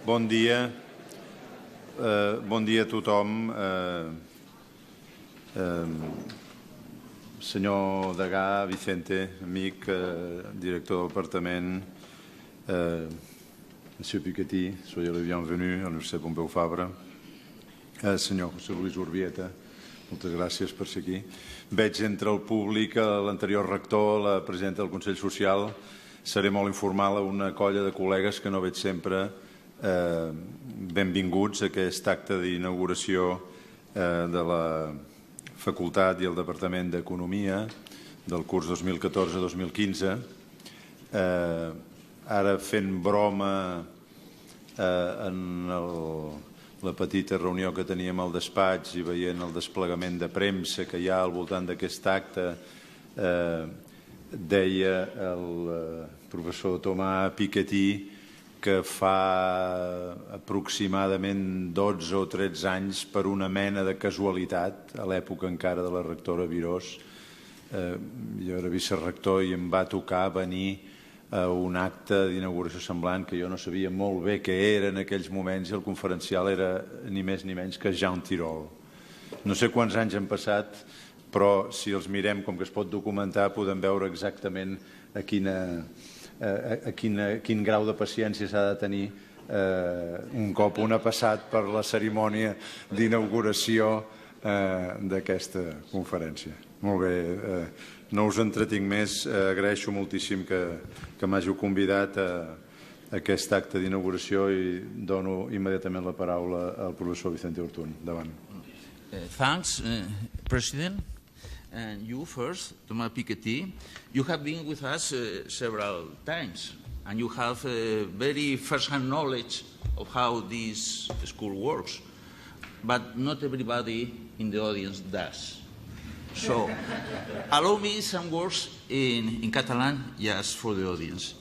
Bon dia. Bon dia a tothom. Senyor Degà, Vicente, amic, director del departament, Monsieur Piketty, soyez le bienvenu a l'Universitat Pompeu Fabra. Senyor José Luis Urbieta, moltes gràcies per ser aquí. Veig entre el públic l'anterior rector, la presidenta del Consell Social. Seré molt informal a una colla de col·legues que no veig sempre. Benvinguts a aquest acte d'inauguració de la Facultat i el Departament d'Economia del curs 2014-2015. Ara fent broma en la petita reunió que teníem al despatx i veient el desplegament de premsa que hi ha al voltant d'aquest acte, deia el professor Thomas Piketty que fa aproximadament 12 o 13 anys, per una mena de casualitat, a l'època encara de la rectora Virós, jo era vicerector i em va tocar venir a un acte d'inauguració semblant que jo no sabia molt bé què era en aquells moments i el conferencial era ni més ni menys que Jean Tirole. No sé quants anys han passat, però si els mirem, com que es pot documentar, podem veure exactament a quin grau de paciència s'ha de tenir un cop un ha passat per la cerimònia d'inauguració d'aquesta conferència. Molt bé, no us entretinc més, agraeixo moltíssim que m'hàgiu convidat a aquest acte d'inauguració i dono immediatament la paraula al professor Vicente Ortuñ. Endavant. Thanks, President. And you first, Thomas Piketty, you have been with us several times, and you have very first-hand knowledge of how this school works, but not everybody in the audience does. So, allow me some words in Catalan just for the audience.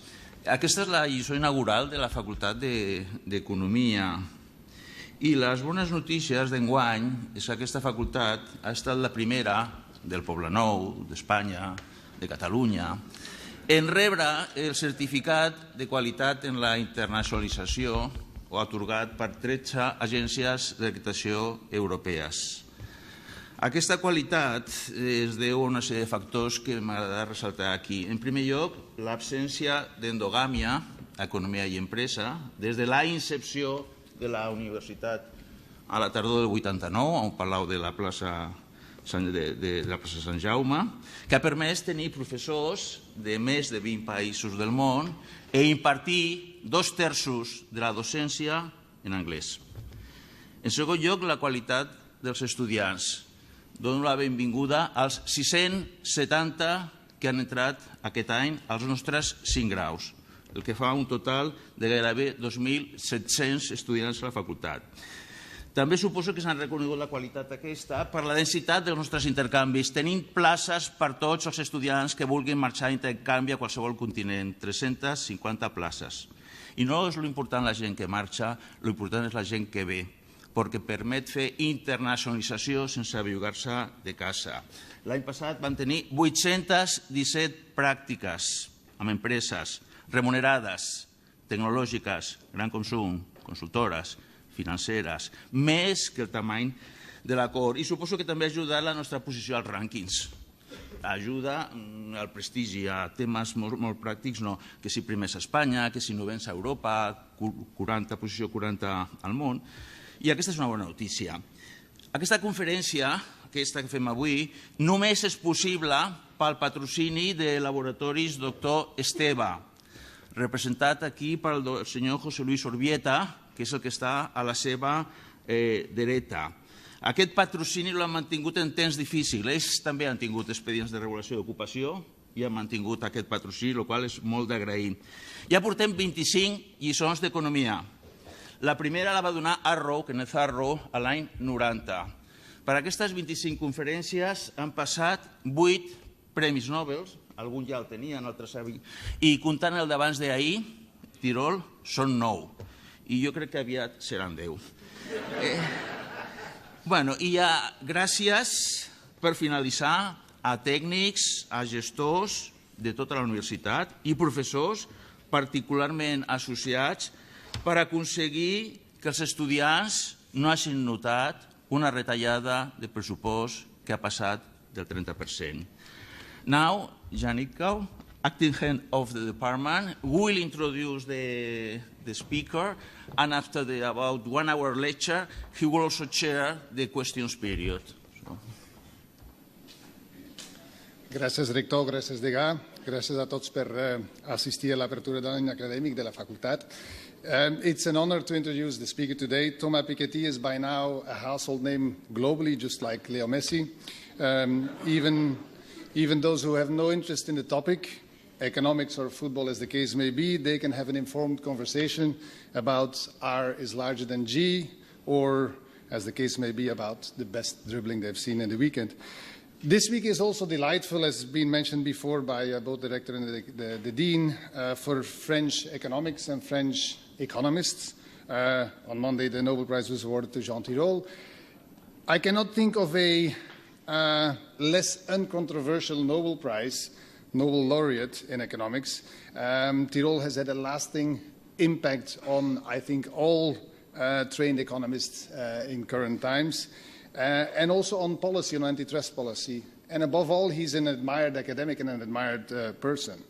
Aquesta és la lliçó inaugural de la Facultat d'Economia. I les bones notícies d'enguany és que aquesta facultat ha estat la primera del Poblenou, d'Espanya, de Catalunya, en rebre el certificat de qualitat en la internacionalització atorgat per 13 agències d'acreditació europees. Aquesta qualitat es deu a una sèrie de factors que m'agrada ressaltar aquí. En primer lloc, l'absència d'endogàmia, economia i empresa, des de la incepció de la universitat a la tardor del 89, on parlàveu de la plaça Sant Jaume, que ha permès tenir professors de més de 20 països del món i impartir 2/3 de la docència en anglès. En segon lloc, la qualitat dels estudiants. Dono la benvinguda als 670 que han entrat aquest any als nostres 5 graus, el que fa un total de gairebé 2.700 estudiants a la facultat. També suposo que s'han reconegut la qualitat aquesta per la densitat dels nostres intercanvis. Tenim places per tots els estudiants que vulguin marxar a intercanvi a qualsevol continent, 350 places. I no és l'important la gent que marxa, l'important és la gent que ve, perquè permet fer internacionalització sense bellugar-se de casa. L'any passat van tenir 817 pràctiques amb empreses remunerades, tecnològiques, gran consum, consultores, financeres, més que el tamany de l'acord. I suposo que també ajuda la nostra posició als rànquings. Ajuda al prestigi, a temes molt pràctics, no, que si primers a Espanya, que si novens a Europa, posició 40 al món. I aquesta és una bona notícia. Aquesta conferència, aquesta que fem avui, només és possible pel patrocini de Laboratoris Dr. Esteve, representat aquí pel senyor José Luis Urbieta, que és el que està a la seva dreta. Aquest patrocini l'han mantingut en temps difícils. Ells també han tingut expedients de regulació d'ocupació i han mantingut aquest patrocini, el qual és molt d'agrair. Ja portem 25 lliçons d'economia. La primera la va donar Arrow, Kenneth Arrow, a l'any 90. Per aquestes 25 conferències han passat 8 premis Nobel, algun ja el tenien, altres saben, i comptant el d'abans d'ahir, Tirol, són 9. I jo crec que aviat seran 10. I gràcies per finalitzar a tècnics, a gestors de tota la universitat i professors particularment associats per aconseguir que els estudiants no hagin notat una retallada de pressupost que ha passat del 30%. Now, Yannick Gau, acting head of the department, will introduce the speaker, and after the about 1 hour lecture, he will also chair the questions period. Gràcies, rector, gràcies, degà. Gràcies a tots per assistir a l'apertura de l'any acadèmic de la facultat. It's an honor to introduce the speaker today. Thomas Piketty is by now a household name globally, just like Leo Messi. Even those who have no interest in the topic, economics or football as the case may be, they can have an informed conversation about R is larger than G, or as the case may be, about the best dribbling they've seen in the weekend. This week is also delightful, as has been mentioned before by both the rector and the dean, for French economics and French economists. On Monday, the Nobel Prize was awarded to Jean Tirole. I cannot think of a less uncontroversial Nobel Prize, Nobel laureate in economics. Tirole has had a lasting impact on, I think, all trained economists in current times. And also on policy, on antitrust policy. And above all, he's an admired academic and an admired person.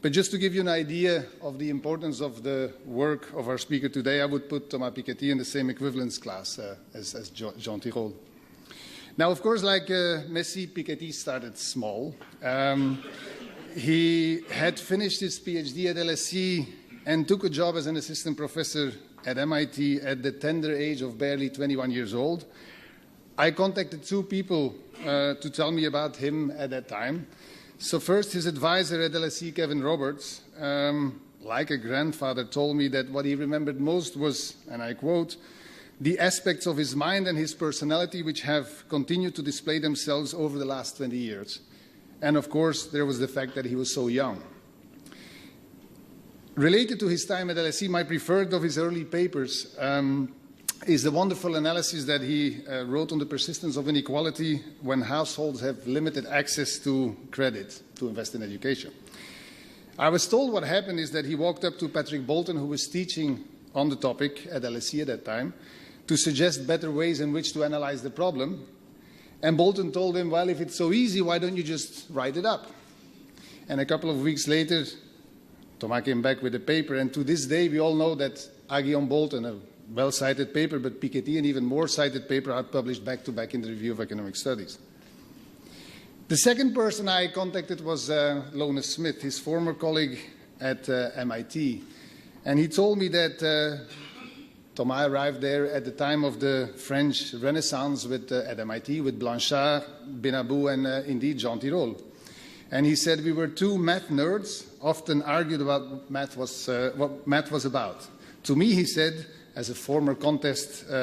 But just to give you an idea of the importance of the work of our speaker today, I would put Thomas Piketty in the same equivalence class as Jean Tirole. Now, of course, like Messi, Piketty started small. He had finished his PhD at LSE and took a job as an assistant professor at MIT at the tender age of barely 21 years old. I contacted two people to tell me about him at that time. So first, his advisor at LSE, Kevin Roberts, like a grandfather, told me that what he remembered most was, and I quote, the aspects of his mind and his personality which have continued to display themselves over the last 20 years. And of course, there was the fact that he was so young. Related to his time at LSE, my preferred of his early papers is the wonderful analysis that he wrote on the persistence of inequality when households have limited access to credit to invest in education. I was told what happened is that he walked up to Patrick Bolton, who was teaching on the topic at LSE at that time, to suggest better ways in which to analyze the problem. And Bolton told him, well, if it's so easy, why don't you just write it up? And a couple of weeks later, Thomas came back with a paper, and to this day we all know that Guillaume Bolton, a well-cited paper, but Piketty, an even more cited paper, are published back-to-back in the Review of Economic Studies. The second person I contacted was Lone Smith, his former colleague at MIT. And he told me that Thomas arrived there at the time of the French Renaissance at MIT with Blanchard, Benabou, and indeed Jean Tirole. And he said we were two math nerds, often argued about what math was about. To me, he said, as a former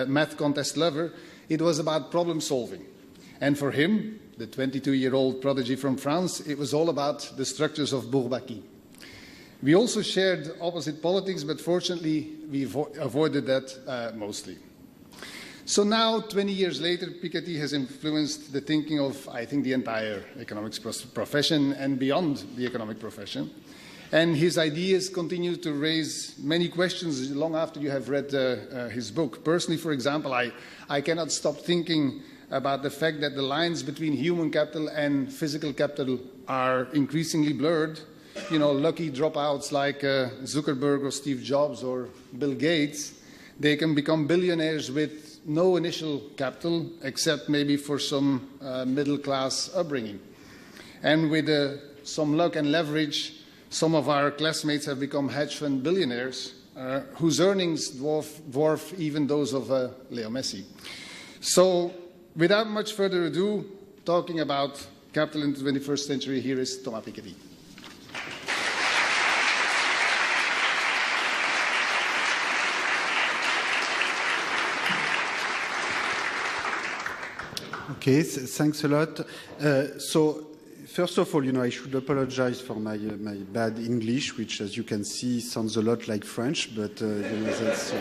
math contest lover, it was about problem solving. And for him, the 22-year-old prodigy from France, it was all about the structures of Bourbaki. We also shared opposite politics, but fortunately, we avoided that mostly. So now, 20 years later, Piketty has influenced the thinking of, I think, the entire economics profession and beyond the economic profession. And his ideas continue to raise many questions long after you have read his book. Personally, for example, I cannot stop thinking about the fact that the lines between human capital and physical capital are increasingly blurred. You know, lucky dropouts like Zuckerberg or Steve Jobs or Bill Gates, they can become billionaires with no initial capital, except maybe for some middle-class upbringing. And with some luck and leverage, some of our classmates have become hedge fund billionaires whose earnings dwarf even those of Leo Messi. So, without much further ado, talking about capital in the 21st century, here is Thomas Piketty. Okay, thanks a lot. So, first of all, I should apologize for my bad English, which, as you can see, sounds a lot like French, but that's...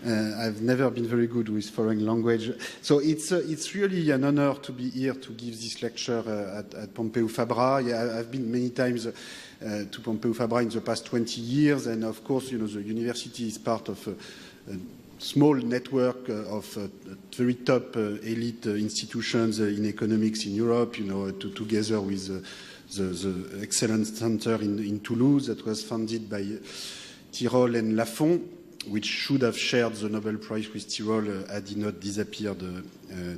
I've never been very good with foreign language. So it's really an honor to be here to give this lecture at Pompeu Fabra. Yeah, I've been many times to Pompeu Fabra in the past 20 years. And of course, you know, the university is part of a small network of very top elite institutions in economics in Europe, you know, together with the Excellence Center in Toulouse that was founded by Tirole and Lafon, which should have shared the Nobel Prize with Tirole had he not disappeared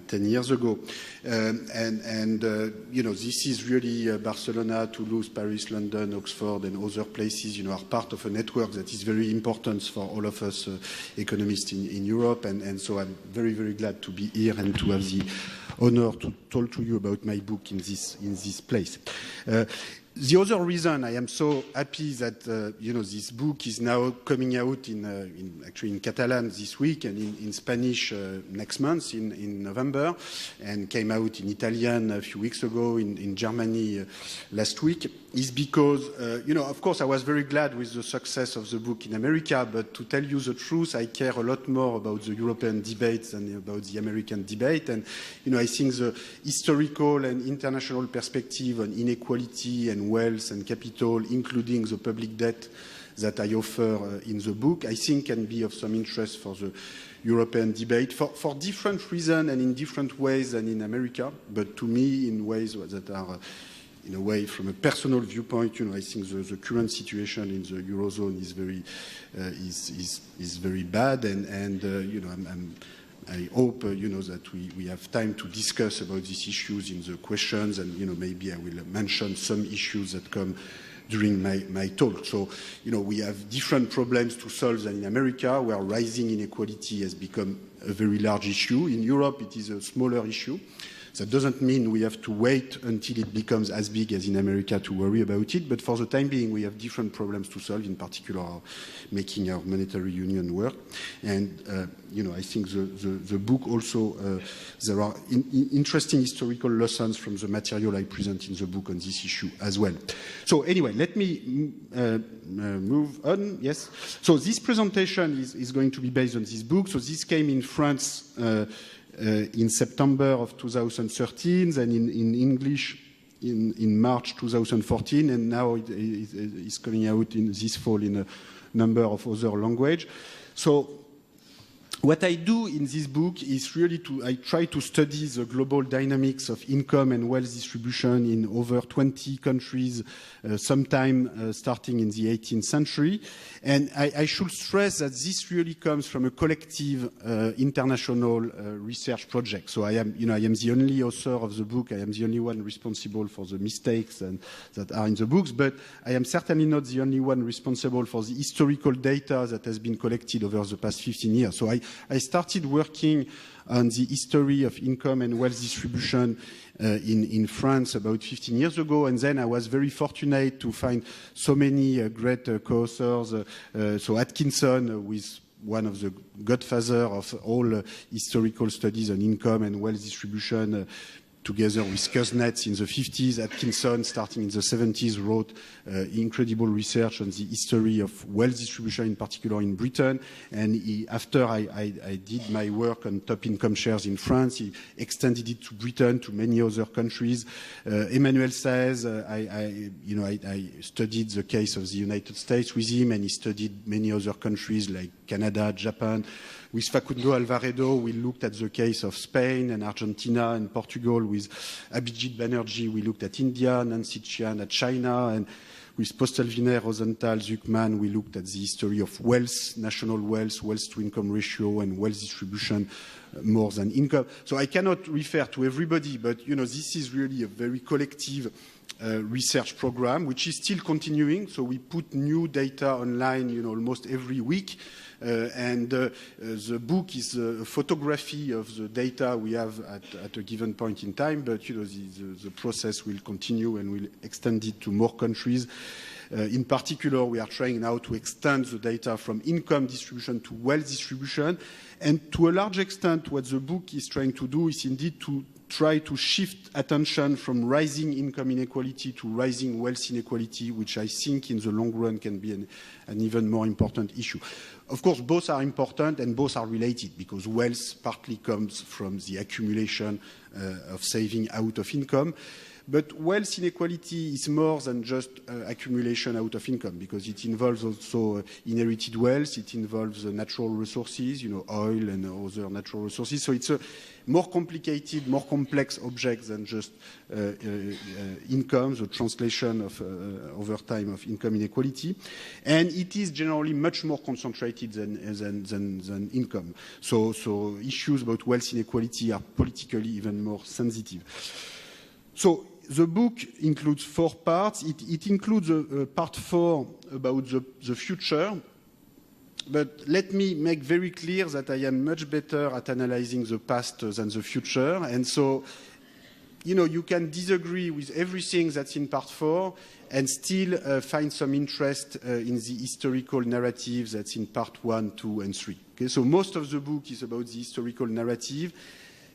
10 years ago. You know, this is really Barcelona, Toulouse, Paris, London, Oxford, and other places, you know, are part of a network that is very important for all of us economists in Europe. And so I'm very, very glad to be here and to have the honor to talk to you about my book in this place. The other reason I am so happy that you know, this book is now coming out actually in Catalan this week and in Spanish next month in November, and came out in Italian a few weeks ago, in Germany last week, is because you know, of course, I was very glad with the success of the book in America, but to tell you the truth, I care a lot more about the European debate than about the American debate. And you know, I think the historical and international perspective on inequality and wealth and capital, including the public debt that I offer in the book, I think can be of some interest for the European debate for different reasons and in different ways than in America, but to me in ways that are in a way, from a personal viewpoint, you know, I think the current situation in the Eurozone is very bad, and you know, I hope you know, that we have time to discuss about these issues in the questions, and you know, maybe I will mention some issues that come during my talk. So, you know, we have different problems to solve than in America, where rising inequality has become a very large issue. In Europe, it is a smaller issue. That doesn't mean we have to wait until it becomes as big as in America to worry about it, but for the time being, we have different problems to solve, in particular making our monetary union work. And, you know, I think the book also, there are interesting historical lessons from the material I present in the book on this issue as well. So anyway, let me move on. Yes. So this presentation is going to be based on this book. So this came in France in September of 2013, and in English in March 2014, and now it is coming out in this fall in a number of other languages. So what I do in this book is really I try to study the global dynamics of income and wealth distribution in over 20 countries, sometime starting in the 18th century. And I should stress that this really comes from a collective international research project. So I am the only author of the book. I am the only one responsible for the mistakes that are in the books, but I am certainly not the only one responsible for the historical data that has been collected over the past 15 years. So I started working on the history of income and wealth distribution in France about 15 years ago, and then I was very fortunate to find so many great co-authors. So Atkinson, who is one of the godfather of all historical studies on income and wealth distribution, together with Kuznets in the 50s. Atkinson, starting in the 70s, wrote incredible research on the history of wealth distribution, in particular in Britain. And after I did my work on top income shares in France, he extended it to Britain, to many other countries. Emmanuel Saez, I studied the case of the United States with him, and he studied many other countries like Canada, Japan. With Facundo Alvaredo, we looked at the case of Spain and Argentina and Portugal. With Abhijit Banerjee, we looked at India, Nancy Chian at China, and with Postelviner, Rosenthal, Zuckman, we looked at the history of wealth, national wealth, wealth-to-income ratio, and wealth distribution more than income. So I cannot refer to everybody, but you know, this is really a very collective research program, which is still continuing. So we put new data online, you know, almost every week. The book is a photography of the data we have at a given point in time, but you know, the process will continue and will extend it to more countries. In particular, we are trying now to extend the data from income distribution to wealth distribution. And to a large extent, what the book is trying to do is indeed to try to shift attention from rising income inequality to rising wealth inequality, which I think in the long run can be an even more important issue. Of course, both are important and both are related, because wealth partly comes from the accumulation of saving out of income. But wealth inequality is more than just accumulation out of income, because it involves also inherited wealth, it involves natural resources, oil and other natural resources. So it's a more complicated, more complex object than just income, the translation of over time of income inequality. And it is generally much more concentrated than income. So issues about wealth inequality are politically even more sensitive. So the book includes 4 parts. It includes part 4 about the future. But let me make very clear that I am much better at analyzing the past than the future. And so, you can disagree with everything that's in part 4 and still find some interest in the historical narrative that's in part 1, 2, and 3. Okay? So most of the book is about the historical narrative.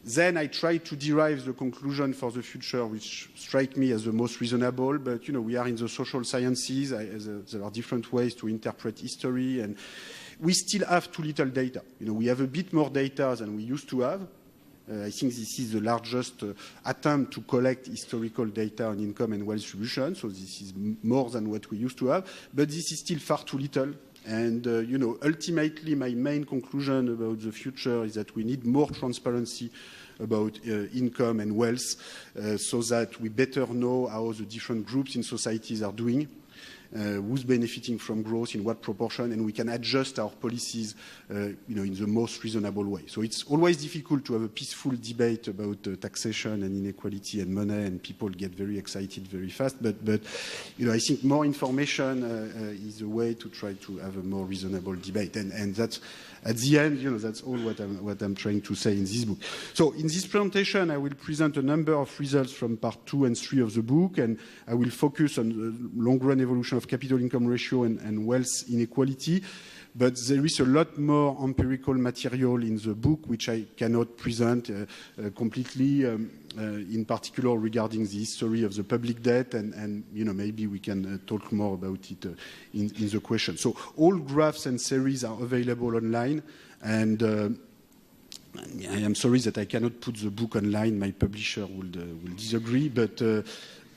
Then I try to derive the conclusion for the future, which strike me as the most reasonable. But, we are in the social sciences. There are different ways to interpret history. And we still have too little data. We have a bit more data than we used to have. I think this is the largest attempt to collect historical data on income and wealth distribution. So this is more than what we used to have. But this is still far too little. And, ultimately, my main conclusion about the future is that we need more transparency about income and wealth so that we better know how the different groups in societies are doing, who's benefiting from growth, in what proportion, and we can adjust our policies, in the most reasonable way. So it's always difficult to have a peaceful debate about taxation and inequality and money, and people get very excited very fast. But I think more information is a way to try to have a more reasonable debate, and that's at the end, that's all what I'm trying to say in this book. So in this presentation, I will present a number of results from part 2 and 3 of the book, and I will focus on the long-run evolution of capital income ratio and wealth inequality. But there is a lot more empirical material in the book, which I cannot present completely, in particular regarding the history of the public debt, and maybe we can talk more about it in the question. So all graphs and series are available online, and I am sorry that I cannot put the book online. My publisher will disagree, but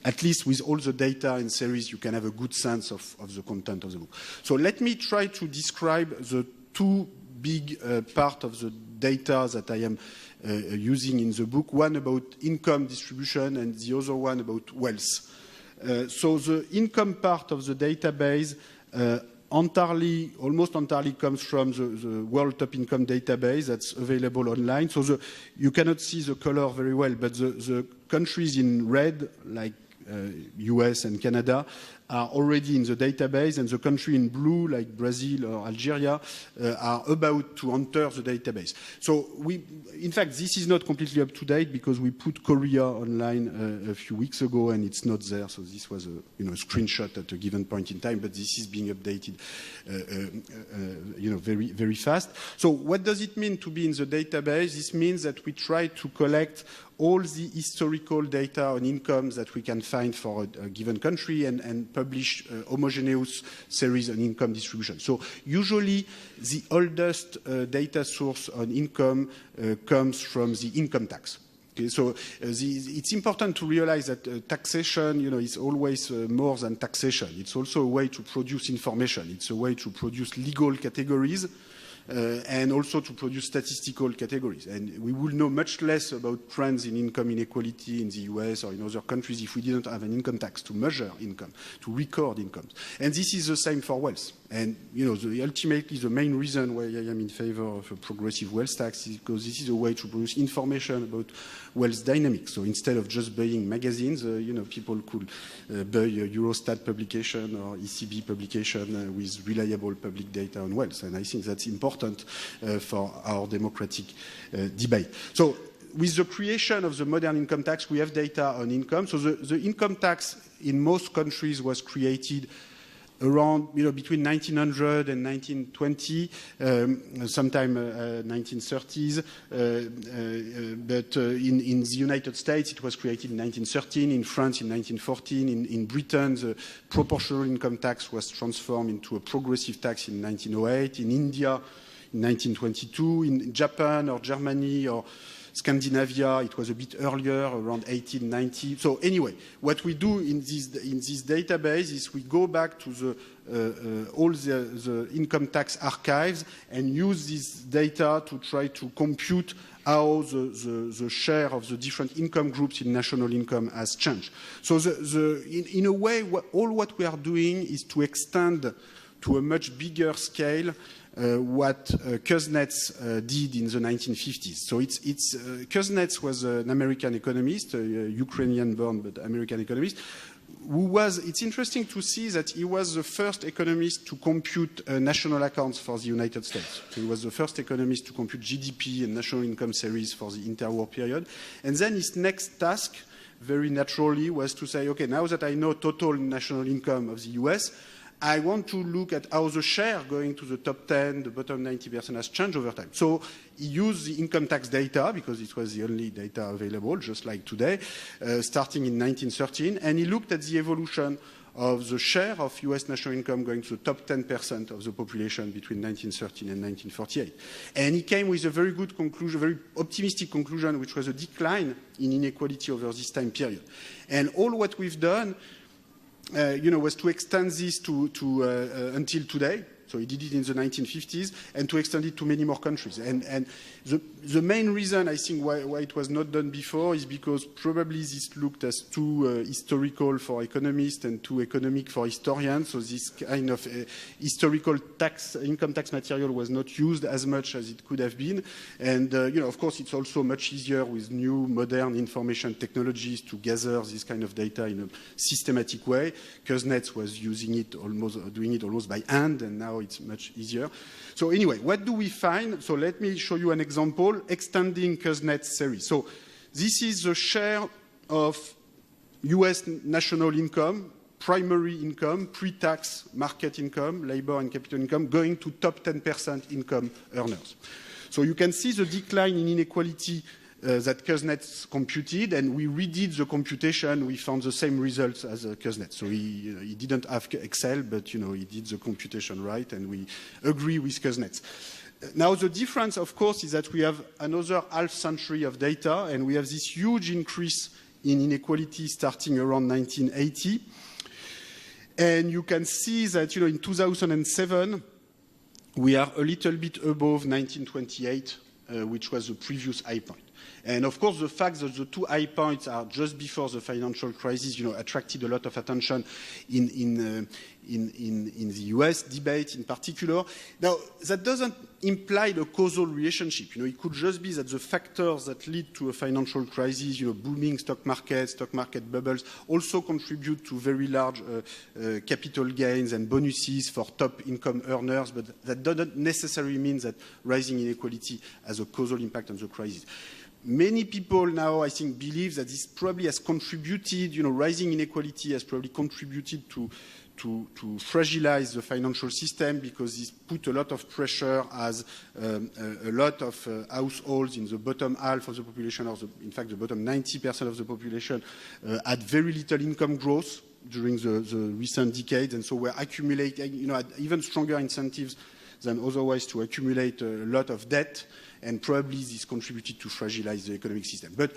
at least with all the data and series, you can have a good sense of the content of the book. So let me try to describe the 2 big parts of the data that I am using in the book, one about income distribution and the other one about wealth. So the income part of the database almost entirely comes from the World Top Income database that's available online. So you cannot see the color very well, but the countries in red, like US and Canada, are already in the database, and the country in blue, like Brazil or Algeria, are about to enter the database. So in fact, this is not completely up to date because we put Korea online a few weeks ago, and it's not there. So this was a screenshot at a given point in time, but this is being updated, very, very fast. So what does it mean to be in the database? This means that we try to collect all the historical data on incomes that we can find for a given country and publish homogeneous series on income distribution. So usually the oldest data source on income comes from the income tax. Okay, so it's important to realize that taxation, is always more than taxation. It's also a way to produce information. It's a way to produce legal categories. And also to produce statistical categories. And we will know much less about trends in income inequality in the US or in other countries if we didn't have an income tax to measure income, to record incomes. And this is the same for wealth. And, ultimately the main reason why I am in favor of a progressive wealth tax is because this is a way to produce information about wealth dynamics. So instead of just buying magazines, people could buy a Eurostat publication or ECB publication with reliable public data on wealth. And I think that's important for our democratic debate. So with the creation of the modern income tax, we have data on income. So the income tax in most countries was created around, between 1900 and 1920, sometime 1930s. But in the United States, it was created in 1913. In France, in 1914. In Britain, the proportional income tax was transformed into a progressive tax in 1908. In India, in 1922. In Japan or Germany or Scandinavia, it was a bit earlier, around 1890. So anyway, what we do in this database is we go back to all the income tax archives and use this data to try to compute how the share of the different income groups in national income has changed. So in a way, all what we are doing is to extend to a much bigger scale what Kuznets did in the 1950s. So Kuznets was an American economist, Ukrainian-born but American economist, it's interesting to see that he was the first economist to compute national accounts for the United States. So he was the first economist to compute GDP and national income series for the interwar period. And then his next task, very naturally, was to say, okay, now that I know total national income of the US, I want to look at how the share going to the top 10, the bottom 90% has changed over time. So he used the income tax data because it was the only data available, just like today, starting in 1913, and he looked at the evolution of the share of US national income going to the top 10% of the population between 1913 and 1948. And he came with a very good conclusion, very optimistic conclusion, which was a decline in inequality over this time period. And all what we've done was to extend this to until today. So he did it in the 1950s, and to extend it to many more countries. And the main reason, I think, why it was not done before is because probably this looked as too historical for economists and too economic for historians. So this kind of historical income tax material was not used as much as it could have been. And, of course, it's also much easier with new modern information technologies to gather this kind of data in a systematic way. Kuznets was doing it almost by hand, and now it's much easier. So anyway, what do we find? So let me show you an example, extending Kuznets series. So this is the share of US national income, primary income, pre-tax market income, labor and capital income, going to top 10% income earners. So you can see the decline in inequality that Kuznets computed, and we redid the computation. We found the same results as Kuznets. So he didn't have Excel, but he did the computation right, and we agree with Kuznets. Now the difference, of course, is that we have another half century of data, and we have this huge increase in inequality starting around 1980. And you can see that in 2007, we are a little bit above 1928, which was the previous high point. And of course, the fact that the two high points are just before the financial crisis, attracted a lot of attention in the US debate in particular. Now, that doesn't imply a causal relationship. It could just be that the factors that lead to a financial crisis, booming stock market bubbles, also contribute to very large capital gains and bonuses for top income earners, but that doesn't necessarily mean that rising inequality has a causal impact on the crisis. Many people now, I think, believe that this probably has contributed, rising inequality has probably contributed to fragilize the financial system, because this put a lot of pressure as a lot of households in the bottom half of the population, or in fact the bottom 90% of the population, had very little income growth during the recent decades, and so we're accumulating, had even stronger incentives than otherwise to accumulate a lot of debt, and probably this contributed to fragilize the economic system. But,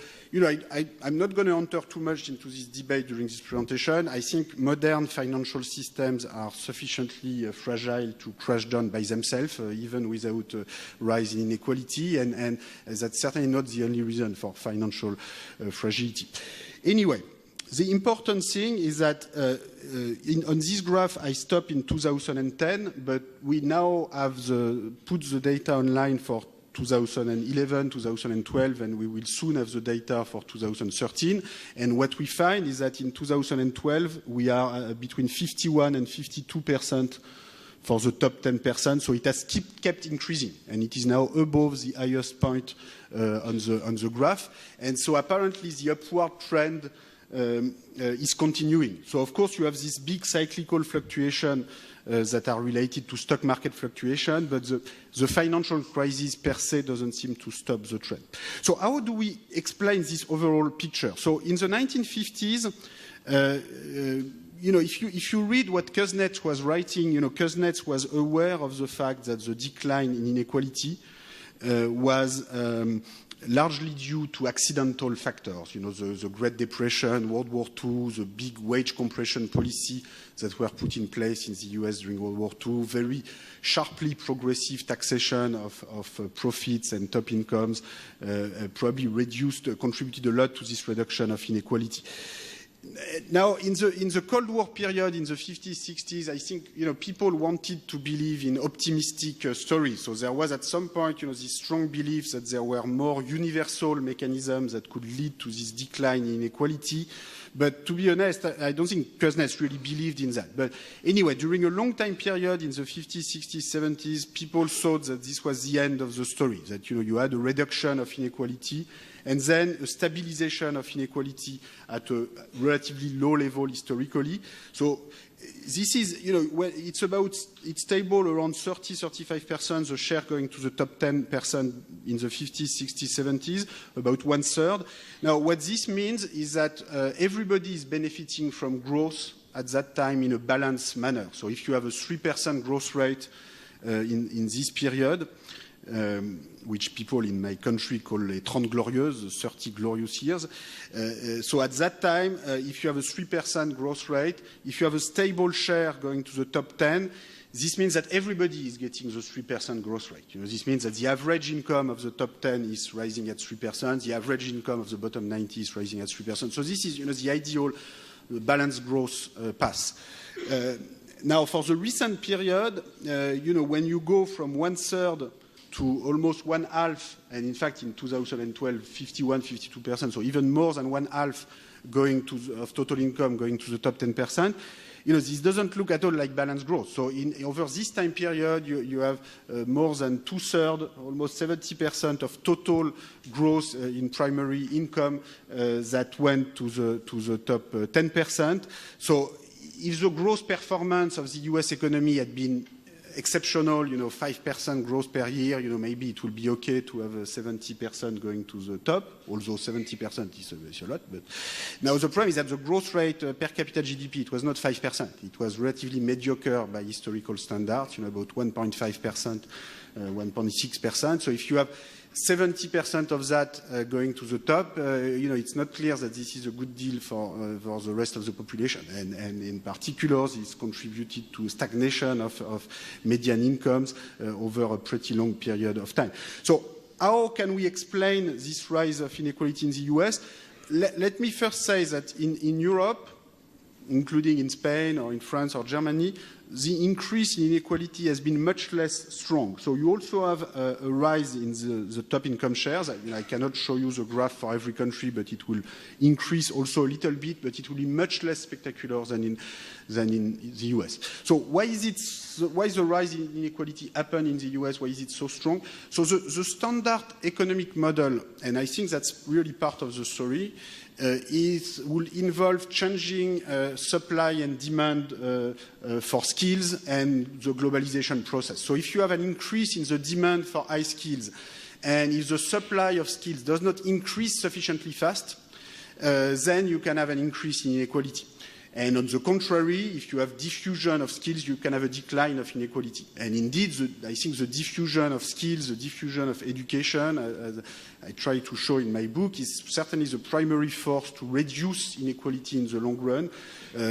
I'm not going to enter too much into this debate during this presentation. I think modern financial systems are sufficiently fragile to crash down by themselves, even without a rise in inequality, and that's certainly not the only reason for financial fragility. Anyway, the important thing is that on this graph, I stopped in 2010, but we now have put the data online for 2011, 2012, and we will soon have the data for 2013. And what we find is that in 2012, we are between 51 and 52% for the top 10%. So it has kept increasing, and it is now above the highest point on the graph. And so apparently the upward trend is continuing. So, of course, you have this big cyclical fluctuation that are related to stock market fluctuation, but the financial crisis per se doesn't seem to stop the trend. So how do we explain this overall picture? So in the 1950s, if you read what Kuznets was writing, Kuznets was aware of the fact that the decline in inequality was largely due to accidental factors, the Great Depression, World War II, the big wage compression policy that were put in place in the US during World War II, very sharply progressive taxation of profits and top incomes, probably contributed a lot to this reduction of inequality. Now, in the Cold War period, in the 50s, 60s, I think people wanted to believe in optimistic stories. So there was at some point this strong belief that there were more universal mechanisms that could lead to this decline in inequality. But to be honest, I don't think Kuznets really believed in that. But anyway, during a long time period in the 50s, 60s, 70s, people thought that this was the end of the story, that you had a reduction of inequality and then a stabilization of inequality at a relatively low level historically. So this is, it's stable around 30-35%, the share going to the top 10% in the 50s, 60s, 70s, about 1/3. Now, what this means is that everybody is benefiting from growth at that time in a balanced manner. So if you have a 3% growth rate in this period, which people in my country call les 30 glorieuses, the 30 glorious years. So at that time, if you have a 3% growth rate, if you have a stable share going to the top 10, this means that everybody is getting the 3% growth rate. This means that the average income of the top 10 is rising at 3%, the average income of the bottom 90 is rising at 3%. So this is the ideal balanced growth path. Now, for the recent period, when you go from 1/3 to almost 1/2, and in fact in 2012, 51-52%, so even more than 1/2 of total income going to the top 10%, this doesn't look at all like balanced growth. So over this time period, you have more than 2/3, almost 70% of total growth in primary income that went to the top 10%. So if the growth performance of the US economy had been exceptional, 5% growth per year, maybe it will be okay to have 70% going to the top, although 70% is a lot. But now the problem is that the growth rate per capita GDP, it was not 5%. It was relatively mediocre by historical standards, about 1.5%, 1.6%. So if you have 70% of that going to the top, it's not clear that this is a good deal for the rest of the population. And in particular, this contributed to stagnation of median incomes over a pretty long period of time. So how can we explain this rise of inequality in the US? Let me first say that in Europe, including in Spain or in France or Germany, the increase in inequality has been much less strong. So you also have a rise in the top income shares. I cannot show you the graph for every country, but it will increase also a little bit, but it will be much less spectacular than in the US. So why is the rise in inequality happen in the US? Why is it so strong? So the standard economic model, and I think that's really part of the story, will involve changing supply and demand for skills and the globalization process. So if you have an increase in the demand for high skills, and if the supply of skills does not increase sufficiently fast, then you can have an increase in inequality. And on the contrary, if you have diffusion of skills, you can have a decline of inequality. And indeed, I think the diffusion of skills, the diffusion of education, as I try to show in my book, is certainly the primary force to reduce inequality in the long run,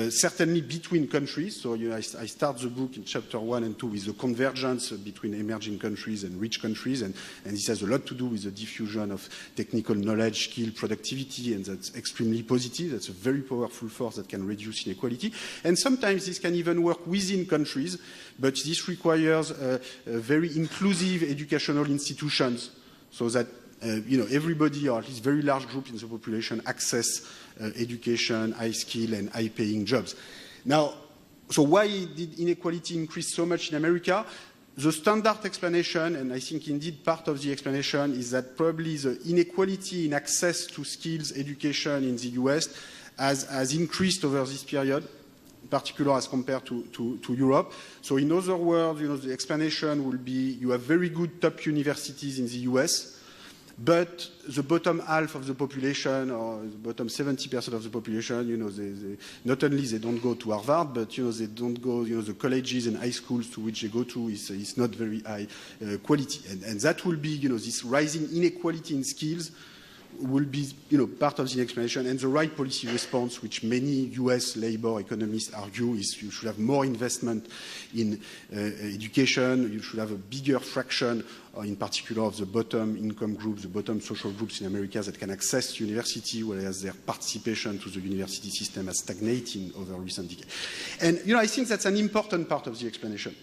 certainly between countries. So I start the book in chapter 1 and 2 with the convergence between emerging countries and rich countries, and this has a lot to do with the diffusion of technical knowledge, skill, productivity, and that's extremely positive. That's a very powerful force that can reduce inequality. And sometimes this can even work within countries, but this requires very inclusive educational institutions so that everybody, or at least very large group in the population, access education, high skill, and high-paying jobs. Now, so why did inequality increase so much in America? The standard explanation, and I think indeed part of the explanation, is that probably the inequality in access to skills education in the US has increased over this period, in particular as compared to Europe. So in other words, the explanation will be you have very good top universities in the US, but the bottom half of the population, or the bottom 70% of the population, they not only they don't go to Harvard, but they don't go, the colleges and high schools to which they go to is not very high quality, and that will be, this rising inequality in skills will be, part of the explanation. And the right policy response, which many US labor economists argue, is you should have more investment in education, you should have a bigger fraction, in particular of the bottom income groups, the bottom social groups in America that can access university, whereas their participation to the university system has stagnated over recent decades. And, I think that's an important part of the explanation.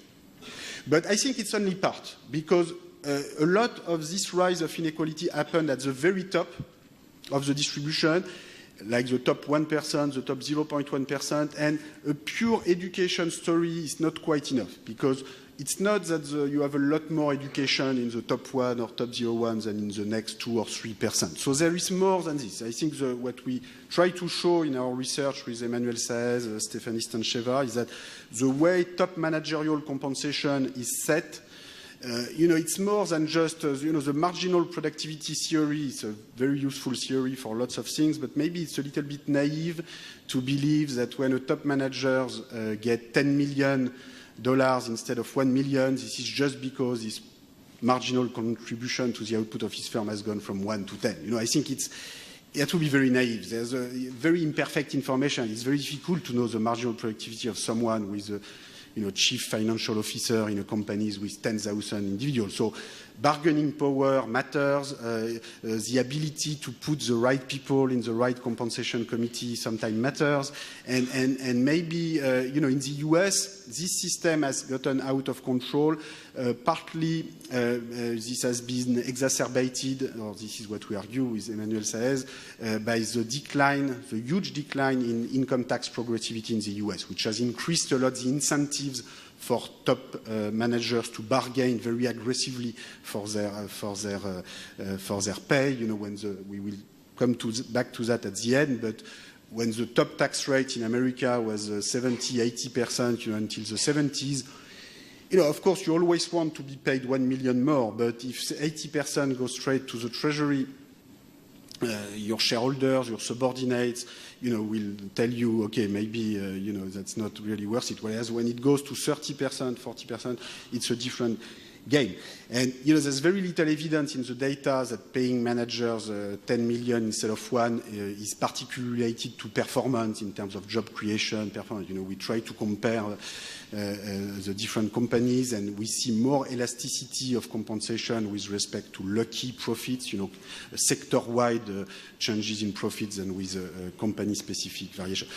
But I think it's only part, because a lot of this rise of inequality happened at the very top of the distribution, like the top 1%, the top 0.1%, and a pure education story is not quite enough, because it's not that you have a lot more education in the top 1 or top 0.1 than in the next 2 or 3%. So there is more than this. I think what we try to show in our research with Emmanuel Saez, Stéphanie Stancheva, is that the way top managerial compensation is set, it's more than just, the marginal productivity theory. It's a very useful theory for lots of things, but maybe it's a little bit naive to believe that when a top manager get $10 million instead of $1 million, this is just because his marginal contribution to the output of his firm has gone from 1 to 10. I think you have to be very naive. There's a very imperfect information. It's very difficult to know the marginal productivity of someone with a chief financial officer in a companies with 10,000 individuals. So bargaining power matters. The ability to put the right people in the right compensation committee sometimes matters. And maybe, in the US, this system has gotten out of control. Partly, this has been exacerbated, or this is what we argue with Emmanuel Saez, by the huge decline in income tax progressivity in the US, which has increased a lot the incentives for top managers to bargain very aggressively for their pay. We will come back to that at the end, but when the top tax rate in America was 70-80%, until the 70s, of course, you always want to be paid 1 million more, but if 80% goes straight to the treasury, your shareholders, your subordinates, will tell you, okay, maybe, that's not really worth it. Whereas when it goes to 30%, 40%, it's a different game. And, there's very little evidence in the data that paying managers 10 million instead of 1 is particularly related to performance in terms of job creation, performance. We try to compare the different companies, and we see more elasticity of compensation with respect to lucky profits, sector-wide changes in profits than with company-specific variation.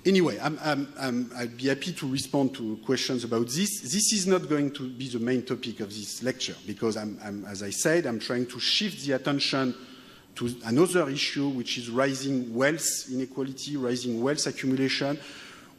Anyway, I'd be happy to respond to questions about this. This is not going to be the main topic of this lecture, because as I said, I'm trying to shift the attention to another issue, which is rising wealth inequality, rising wealth accumulation,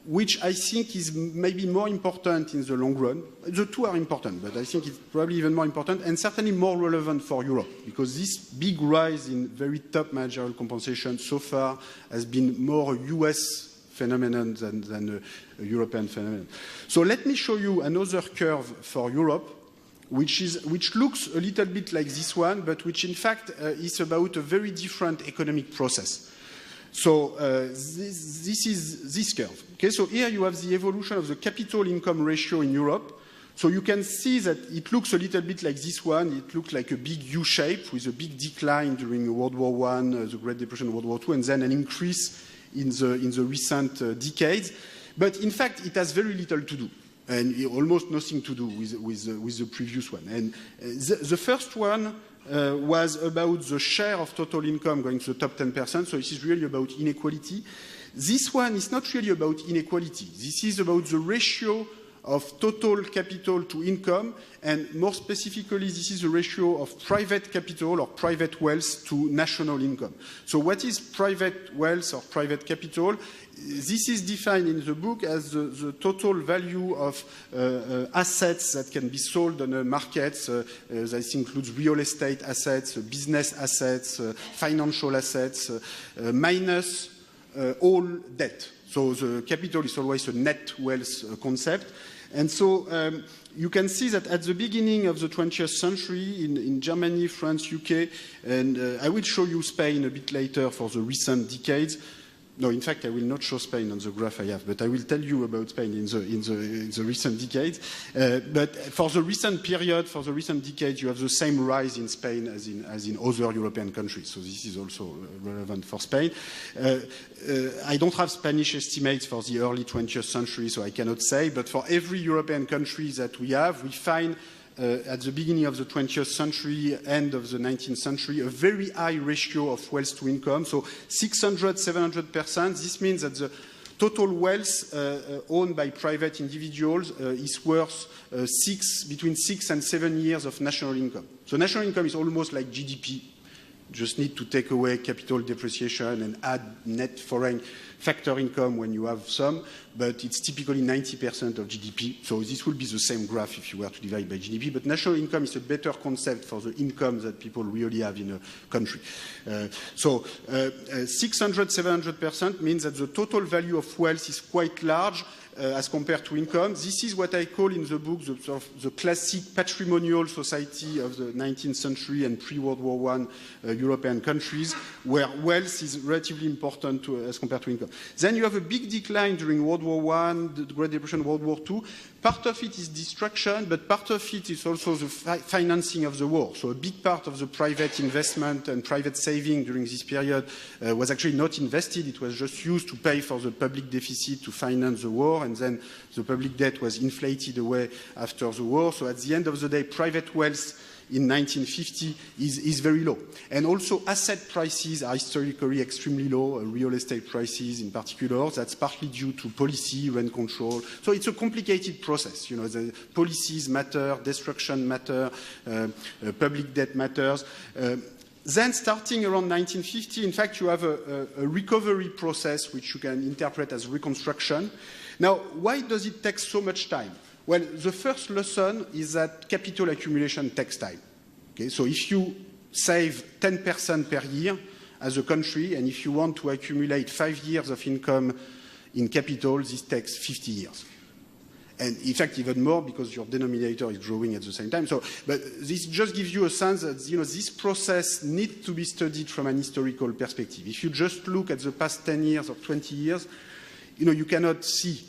which I think is maybe more important in the long run. The two are important, but I think it's probably even more important and certainly more relevant for Europe, because this big rise in very top managerial compensation so far has been more a US phenomenon than a European phenomenon. So let me show you another curve for Europe, which looks a little bit like this one, but which in fact is about a very different economic process. So this is this curve. Okay, so here you have the evolution of the capital income ratio in Europe. So you can see that it looks a little bit like this one. It looks like a big U shape with a big decline during World War I, the Great Depression, World War II, and then an increase in the recent decades. But in fact, it has very little to do, and almost nothing to do with the previous one. And the first one was about the share of total income going to the top 10%, so this is really about inequality. This one is not really about inequality. This is about the ratio of total capital to income, and more specifically, this is the ratio of private capital or private wealth to national income. So what is private wealth or private capital? This is defined in the book as the total value of assets that can be sold on the markets. This includes real estate assets, business assets, financial assets, minus all debt. So the capital is always a net wealth concept. And so you can see that at the beginning of the 20th century in Germany, France, UK, and I will show you Spain a bit later for the recent decades. No, in fact, I will not show Spain on the graph I have, but I will tell you about Spain in the recent decades. But for the recent period, for the recent decades, you have the same rise in Spain as in other European countries. So this is also relevant for Spain. I don't have Spanish estimates for the early 20th century, so I cannot say. But for every European country that we have, we find at the beginning of the 20th century, end of the 19th century, a very high ratio of wealth to income. So 600, 700%. This means that the total wealth owned by private individuals is worth between 6 and 7 years of national income. So national income is almost like GDP. Just need to take away capital depreciation and add net foreign factor income when you have some, but it's typically 90% of GDP. So this will be the same graph if you were to divide by GDP, but national income is a better concept for the income that people really have in a country. 600, 700% means that the total value of wealth is quite large as compared to income. This is what I call in the book the classic patrimonial society of the 19th century and pre-World War I European countries, where wealth is relatively important as compared to income. Then you have a big decline during World War I, the Great Depression, World War II. Part of it is destruction, but part of it is also the financing of the war. So a big part of the private investment and private saving during this period was actually not invested. It was just used to pay for the public deficit to finance the war, and then the public debt was inflated away after the war. So at the end of the day, private wealth in 1950 is very low. And also asset prices are historically extremely low, real estate prices in particular. That's partly due to policy, rent control. So it's a complicated process. You know, the policies matter, destruction matter, public debt matters. Then starting around 1950, in fact, you have a recovery process which you can interpret as reconstruction. Now, why does it take so much time? Well, the first lesson is that capital accumulation takes time. Okay? So if you save 10% per year as a country, and if you want to accumulate 5 years of income in capital, this takes 50 years. And in fact, even more because your denominator is growing at the same time. But this just gives you a sense that this process needs to be studied from an historical perspective. If you just look at the past 10 years or 20 years, you cannot see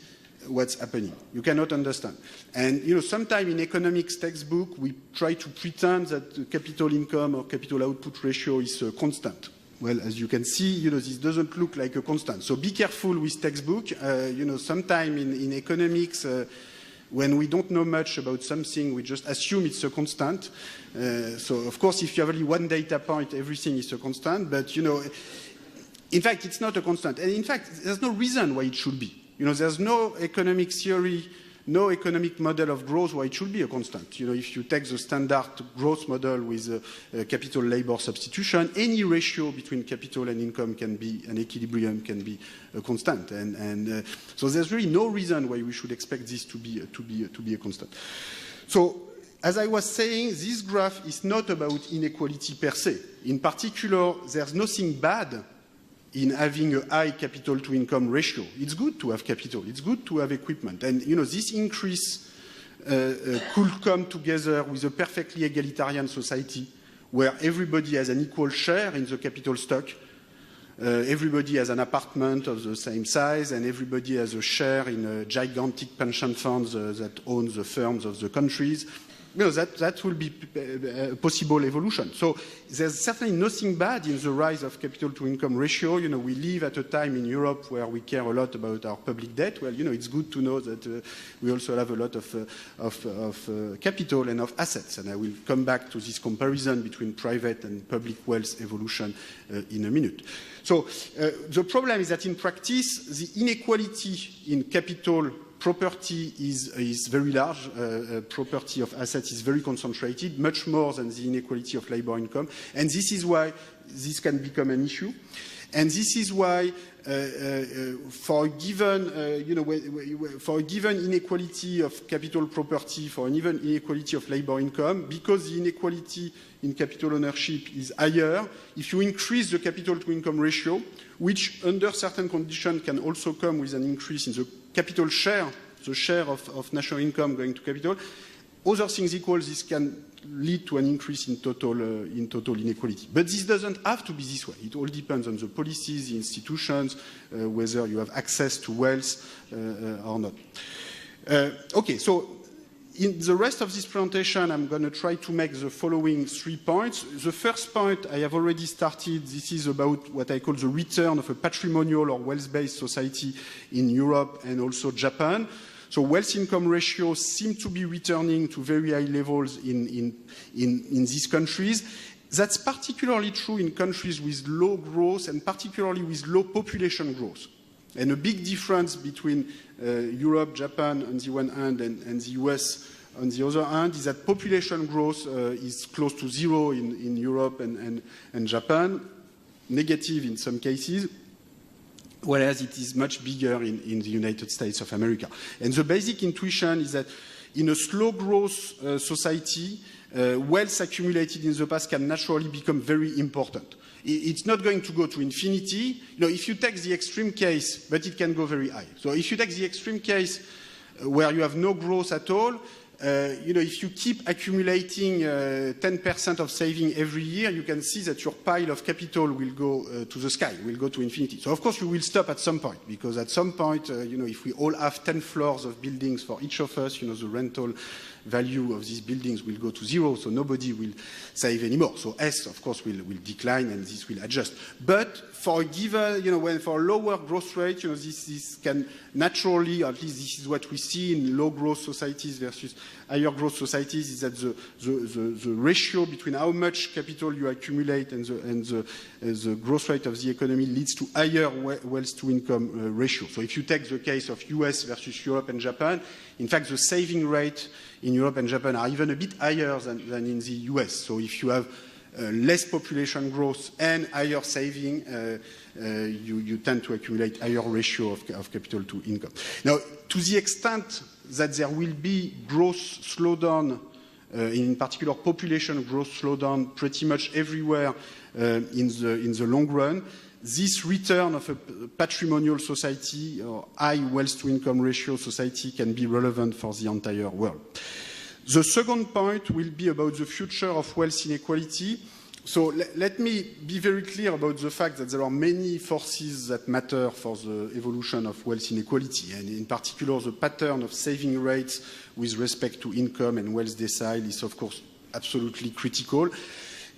what's happening. You cannot understand. And, sometimes in economics textbook, we try to pretend that the capital income or capital output ratio is constant. Well, as you can see, this doesn't look like a constant. So be careful with textbook. Sometimes in economics, when we don't know much about something, we just assume it's a constant. So, of course, if you have only one data point, everything is a constant. But, in fact, it's not a constant. And in fact, there's no reason why it should be. There's no economic theory, no economic model of growth why it should be a constant. If you take the standard growth model with capital labor substitution, any ratio between capital and income can be an equilibrium, can be a constant. And so there's really no reason why we should expect this to be a constant. So, as I was saying, this graph is not about inequality per se. In particular, there's nothing bad in having a high capital to income ratio. It's good to have capital. It's good to have equipment. And, this increase could come together with a perfectly egalitarian society where everybody has an equal share in the capital stock. Everybody has an apartment of the same size, and everybody has a share in gigantic pension funds that own the firms of the countries. That will be a possible evolution. So there's certainly nothing bad in the rise of capital to income ratio. We live at a time in Europe where we care a lot about our public debt. Well, it's good to know that we also have a lot of capital and of assets. And I will come back to this comparison between private and public wealth evolution in a minute. So the problem is that in practice, the inequality in capital property is very large. Property of assets is very concentrated, much more than the inequality of labor income. And this is why this can become an issue. And this is why for a given, for a given inequality of capital property, for an even inequality of labor income, because the inequality in capital ownership is higher, if you increase the capital to income ratio, which under certain conditions can also come with an increase in the capital share, the share of national income going to capital, other things equal, this can lead to an increase in total inequality. But this doesn't have to be this way. It all depends on the policies, the institutions, whether you have access to wealth or not. Okay, so in the rest of this presentation, I'm going to try to make the following 3 points. The first point I have already started. This is about what I call the return of a patrimonial or wealth-based society in Europe and also Japan. So wealth income ratios seem to be returning to very high levels in these countries. That's particularly true in countries with low growth and particularly with low population growth. And a big difference between Europe, Japan on the one hand and the US on the other hand is that population growth is close to zero in Europe and Japan, negative in some cases, whereas it is much bigger in the United States of America. And the basic intuition is that in a slow growth society, wealth accumulated in the past can naturally become very important. It's not going to go to infinity. If you take the extreme case, but it can go very high. So if you take the extreme case where you have no growth at all, if you keep accumulating 10% of saving every year, you can see that your pile of capital will go to the sky, will go to infinity. So, of course, you will stop at some point, because at some point, if we all have 10 floors of buildings for each of us, the rental value of these buildings will go to zero, so nobody will save anymore. So S, of course, will decline, and this will adjust. But for a given, for a lower growth rate, this can naturally, at least this is what we see in low growth societies versus higher growth societies, is that the ratio between how much capital you accumulate and the growth rate of the economy leads to higher wealth to income ratio. So if you take the case of US versus Europe and Japan, in fact, the saving rate in Europe and Japan are even a bit higher than in the US. So if you have less population growth and higher saving, you tend to accumulate higher ratio of capital to income. Now, to the extent that there will be growth slowdown, in particular population growth slowdown pretty much everywhere in the long run, this return of a patrimonial society or high wealth to income ratio society can be relevant for the entire world. The second point will be about the future of wealth inequality. So let me be very clear about the fact that there are many forces that matter for the evolution of wealth inequality, and in particular the pattern of saving rates with respect to income and wealth decile is of course absolutely critical.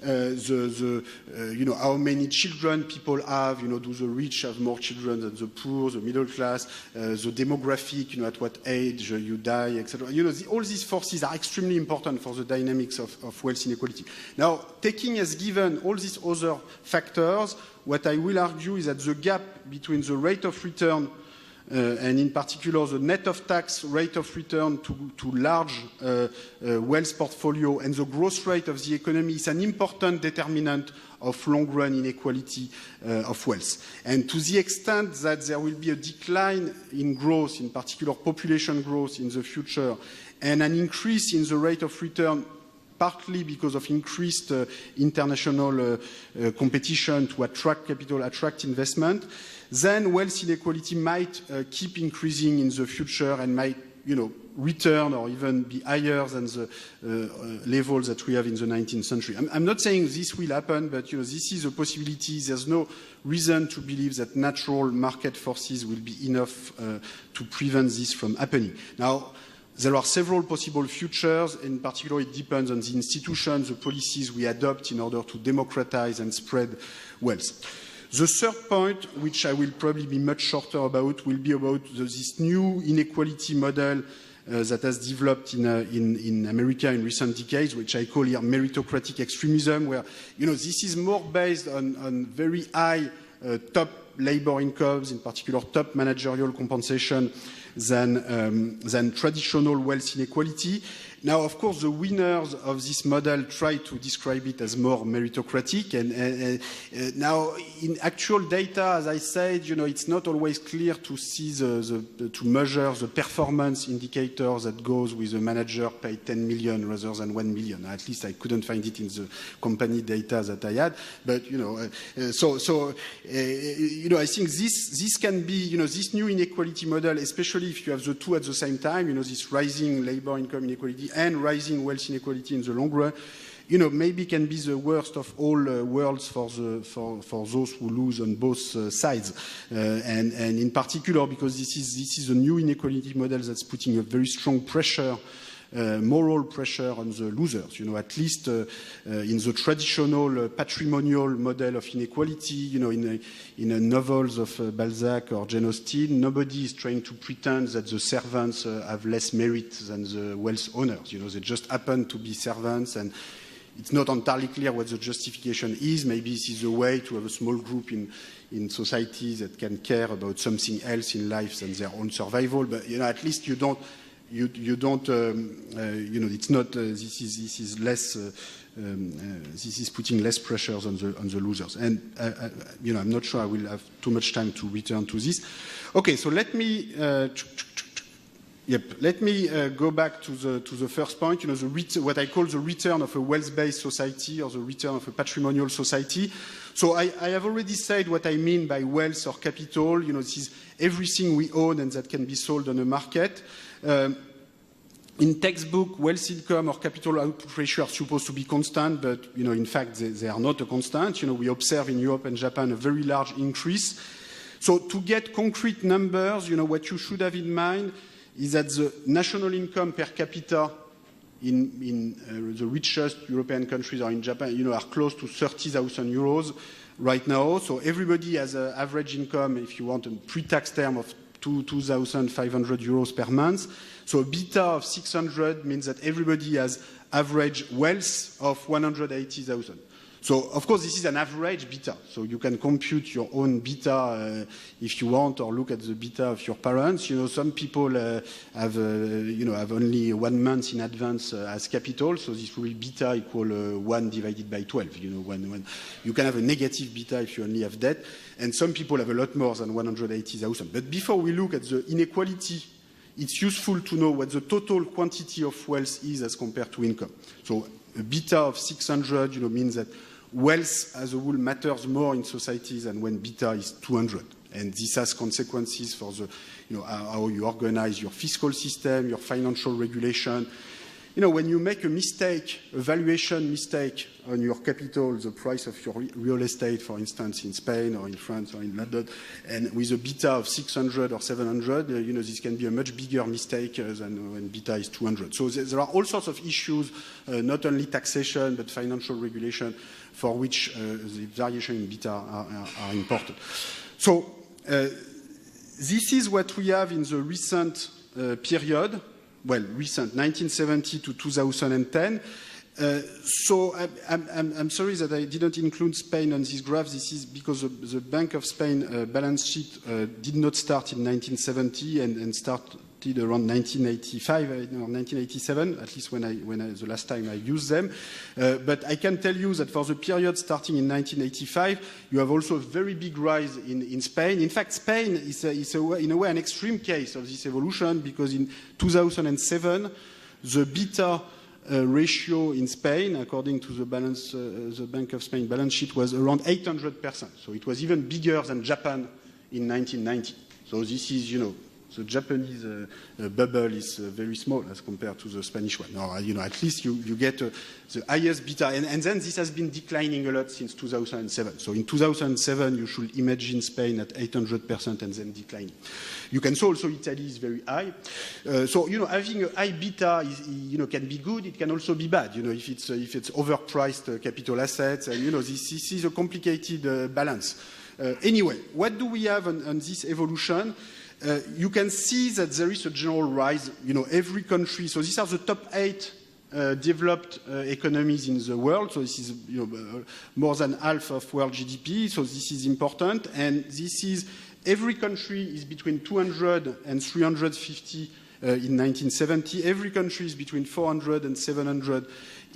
How many children people have, do the rich have more children than the poor, the middle class, the demographic, at what age you die, etc. All these forces are extremely important for the dynamics of wealth inequality. Now, taking as given all these other factors, what I will argue is that the gap between the rate of return and in particular the net of tax rate of return to large wealth portfolio and the growth rate of the economy is an important determinant of long-run inequality of wealth. And to the extent that there will be a decline in growth, in particular population growth in the future, and an increase in the rate of return partly because of increased international competition to attract capital, attract investment, then wealth inequality might keep increasing in the future and might, return or even be higher than the levels that we have in the 19th century. I'm not saying this will happen, but this is a possibility. There's no reason to believe that natural market forces will be enough to prevent this from happening. Now, there are several possible futures. In particular, it depends on the institutions, the policies we adopt in order to democratize and spread wealth. The third point, which I will probably be much shorter about, will be about this new inequality model that has developed in America in recent decades, which I call here meritocratic extremism, where this is more based on very high top labor incomes, in particular top managerial compensation, than traditional wealth inequality. Now, of course, the winners of this model try to describe it as more meritocratic. And now, in actual data, as I said, it's not always clear to see to measure the performance indicators that goes with a manager paid 10 million rather than 1 million. At least I couldn't find it in the company data that I had. But I think this can be, this new inequality model, especially if you have the two at the same time, this rising labor income inequality and rising wealth inequality in the long run, maybe can be the worst of all worlds for those who lose on both sides. And in particular, because this is a new inequality model that's putting a very strong pressure, moral pressure on the losers. At least in the traditional patrimonial model of inequality, in the novels of Balzac or Jane Austen, nobody is trying to pretend that the servants have less merit than the wealth owners. They just happen to be servants, and it's not entirely clear what the justification is. Maybe this is a way to have a small group in society that can care about something else in life than their own survival. But at least you don't. It's not. This is less. This is putting less pressures on the losers. And I'm not sure I will have too much time to return to this. Okay, so let me. Let me go back to the first point. What I call the return of a wealth-based society, or the return of a patrimonial society. So I have already said what I mean by wealth or capital. This is everything we own and that can be sold on the market. In textbook, wealth income or capital output ratio are supposed to be constant, but in fact they are not a constant. We observe in Europe and Japan a very large increase. So to get concrete numbers, what you should have in mind is that the national income per capita in the richest European countries or in Japan, are close to 30,000 euros right now. So everybody has an average income, if you want, a pre-tax term of 2,500 euros per month. So a beta of 600 means that everybody has average wealth of 180,000. So, of course, this is an average beta. So you can compute your own beta if you want, or look at the beta of your parents. Some people have only 1 month in advance as capital. So this will be beta equal 1 divided by 12. When you can have a negative beta if you only have debt. And some people have a lot more than 180,000. But before we look at the inequality, it's useful to know what the total quantity of wealth is as compared to income. So a beta of 600, means that wealth as a whole matters more in societies than when beta is 200. And this has consequences for the, how you organize your fiscal system, your financial regulation. When you make a mistake, a valuation mistake on your capital, the price of your real estate, for instance, in Spain or in France or in London, and with a beta of 600 or 700, this can be a much bigger mistake than when beta is 200. So there are all sorts of issues, not only taxation, but financial regulation, for which the variation in beta are important. So this is what we have in the recent period. Well, recent, 1970 to 2010. So I'm sorry that I didn't include Spain on this graph. This is because the Bank of Spain balance sheet did not start in 1970 and started around 1985 or 1987, at least when the last time I used them. But I can tell you that for the period starting in 1985, you have also a very big rise in Spain. In fact, Spain is in a way an extreme case of this evolution, because in 2007, the beta ratio in Spain, according to the Bank of Spain balance sheet, was around 800%. So it was even bigger than Japan in 1990. So this is, the Japanese bubble is very small as compared to the Spanish one. Now, at least you get the highest beta. And then this has been declining a lot since 2007. So in 2007, you should imagine Spain at 800% and then declining. You can see also Italy is very high. So, having a high beta is, can be good. It can also be bad, if it's overpriced capital assets. And, this is a complicated balance. Anyway, what do we have on this evolution? You can see that there is a general rise, every country. So these are the top 8 developed economies in the world. So this is more than half of world GDP. So this is important. And this is, every country is between 200 and 350 in 1970. Every country is between 400 and 700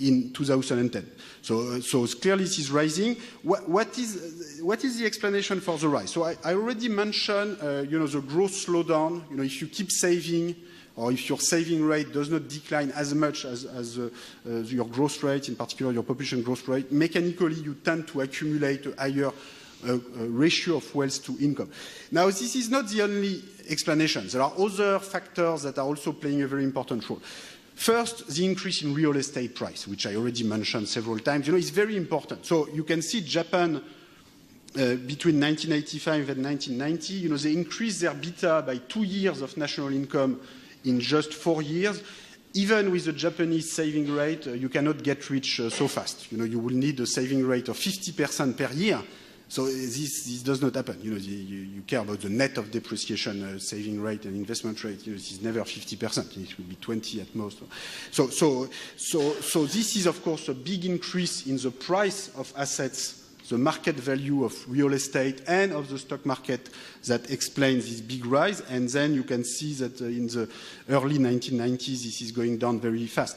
in 2010. So clearly this is rising. What is the explanation for the rise? So I already mentioned, the growth slowdown. If you keep saving, or if your saving rate does not decline as much as your growth rate, in particular your population growth rate, mechanically you tend to accumulate a higher ratio of wealth to income. Now, this is not the only explanation. There are other factors that are also playing a very important role. First, the increase in real estate price, which I already mentioned several times, is very important. So you can see Japan between 1985 and 1990, they increased their beta by 2 years of national income in just 4 years. Even with the Japanese saving rate, you cannot get rich so fast. You will need a saving rate of 50% per year. So this does not happen. You care about the net of depreciation saving rate and investment rate. This is never 50%. It will be 20 at most. So this is, of course, a big increase in the price of assets, the market value of real estate and of the stock market that explains this big rise. And then you can see that in the early 1990s, this is going down very fast.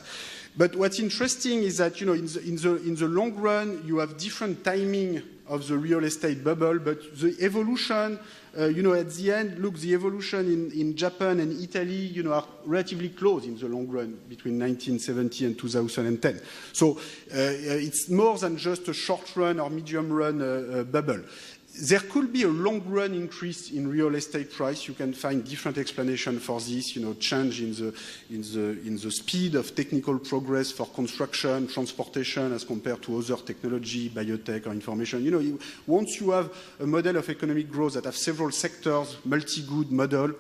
But what's interesting is that, in the long run, you have different timing of the real estate bubble, but the evolution, at the end, look, the evolution in Japan and Italy, are relatively close in the long run between 1970 and 2010. So it's more than just a short run or medium run bubble. There could be a long-run increase in real estate price. You can find different explanations for this, change in the speed of technical progress for construction, transportation, as compared to other technology, biotech, or information. Once you have a model of economic growth that have several sectors, multi-good model,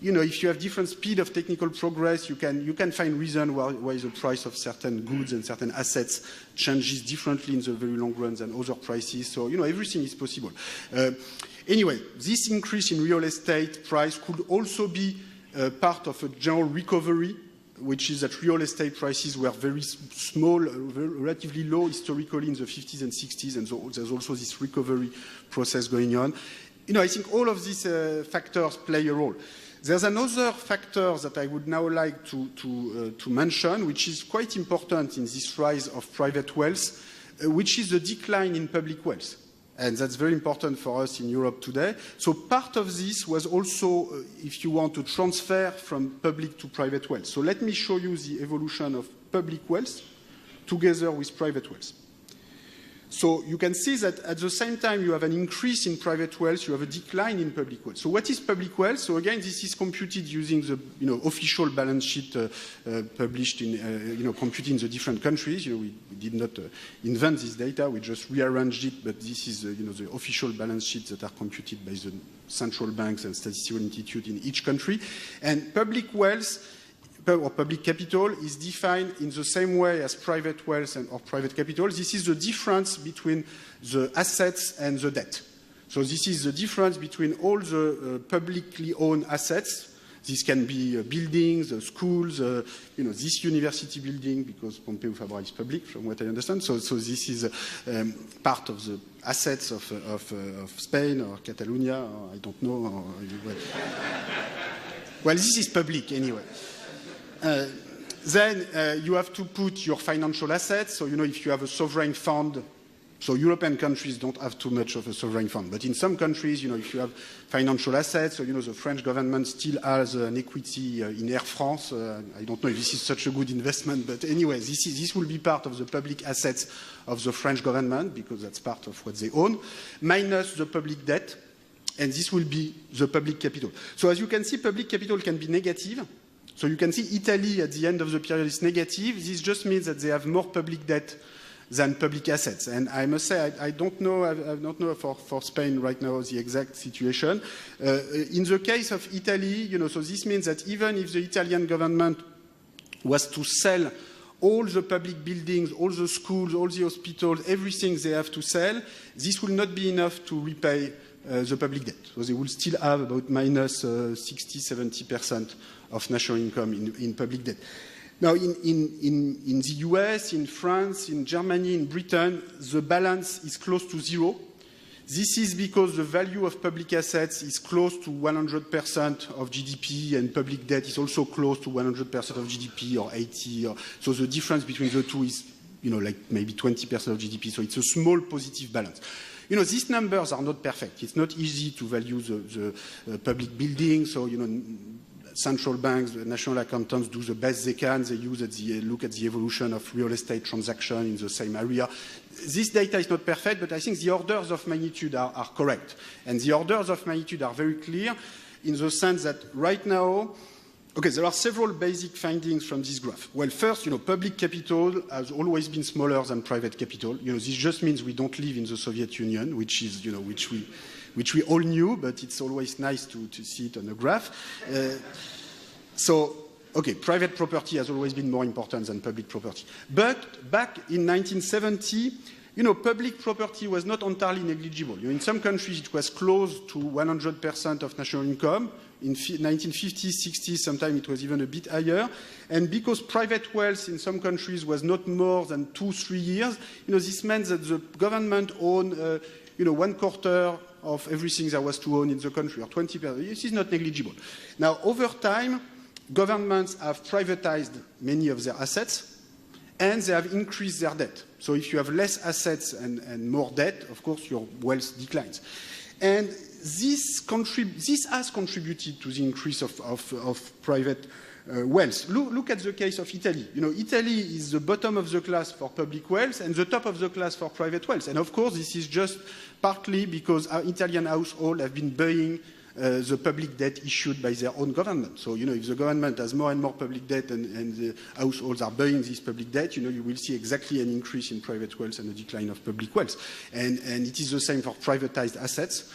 if you have different speed of technical progress, you can find reason why the price of certain goods and certain assets changes differently in the very long run than other prices. So, everything is possible. Anyway, this increase in real estate price could also be part of a general recovery, which is that real estate prices were very small, relatively low historically in the 50s and 60s, and so there's also this recovery process going on. I think all of these factors play a role. There's another factor that I would now like to mention, which is quite important in this rise of private wealth, which is the decline in public wealth. And that's very important for us in Europe today. So part of this was also, if you want, to transfer from public to private wealth. So let me show you the evolution of public wealth together with private wealth. So you can see that at the same time you have an increase in private wealth, you have a decline in public wealth. So what is public wealth? So again, this is computed using the official balance sheet published in computed in the different countries. We did not invent this data, we just rearranged it, but this is the official balance sheets that are computed by the central banks and statistical institute in each country. And public wealth or public capital is defined in the same way as private wealth or private capital. This is the difference between the assets and the debt. So this is the difference between all the publicly owned assets. This can be buildings, schools, this university building, because Pompeu Fabra is public, from what I understand. So this is part of the assets of Spain or Catalonia, or I don't know. Well, this is public anyway. Then you have to put your financial assets. So, if you have a sovereign fund, so European countries don't have too much of a sovereign fund. But in some countries, if you have financial assets, so, the French government still has an equity in Air France. I don't know if this is such a good investment, but anyway, this will be part of the public assets of the French government, because that's part of what they own, minus the public debt, and this will be the public capital. So as you can see, public capital can be negative. So you can see Italy at the end of the period is negative. This just means that they have more public debt than public assets. And I must say, I don't know for Spain right now the exact situation. In the case of Italy, so this means that even if the Italian government was to sell all the public buildings, all the schools, all the hospitals, everything they have to sell, this will not be enough to repay the public debt. So they will still have about minus 60-70% of national income in public debt. Now, in the US, in France, in Germany, in Britain, the balance is close to zero. This is because the value of public assets is close to 100% of GDP, and public debt is also close to 100% of GDP or 80%. So the difference between the two is, like maybe 20% of GDP. So it's a small positive balance. These numbers are not perfect. It's not easy to value the public buildings. So, central banks, the national accountants do the best they can. They look at the evolution of real estate transaction in the same area. This data is not perfect, but I think the orders of magnitude are correct. And the orders of magnitude are very clear in the sense that right now, there are several basic findings from this graph. Well, first, public capital has always been smaller than private capital. This just means we don't live in the Soviet Union, which is, which we all knew, but it's always nice to see it on a graph. Private property has always been more important than public property. But back in 1970, public property was not entirely negligible. In some countries, it was close to 100% of national income. In 1950s, 60s, sometimes it was even a bit higher. And because private wealth in some countries was not more than 2-3 years, this meant that the government owned, 1/4 of everything there was to own in the country, or 20%. This is not negligible. Now, over time, governments have privatized many of their assets, and they have increased their debt. So if you have less assets and more debt, of course, your wealth declines. And this has contributed to the increase of private wealth. Look at the case of Italy. Italy is the bottom of the class for public wealth and the top of the class for private wealth. And of course, this is just partly because our Italian households have been buying the public debt issued by their own government. So, if the government has more and more public debt and the households are buying this public debt, you will see exactly an increase in private wealth and a decline of public wealth. And it is the same for privatized assets.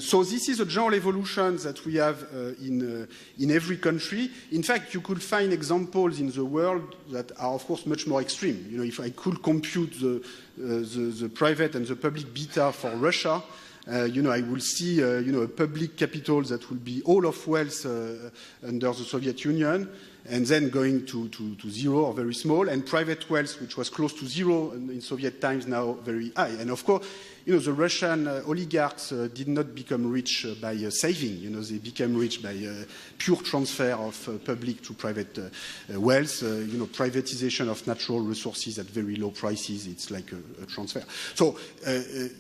So this is a general evolution that we have in every country. In fact, you could find examples in the world that are, of course, much more extreme. If I could compute the private and the public beta for Russia, I will see, a public capital that will be all of wealth under the Soviet Union, and then going to zero or very small, and private wealth, which was close to zero in Soviet times, now very high. And of course, the Russian oligarchs did not become rich by saving. They became rich by pure transfer of public to private wealth. Privatization of natural resources at very low prices. It's like a transfer. So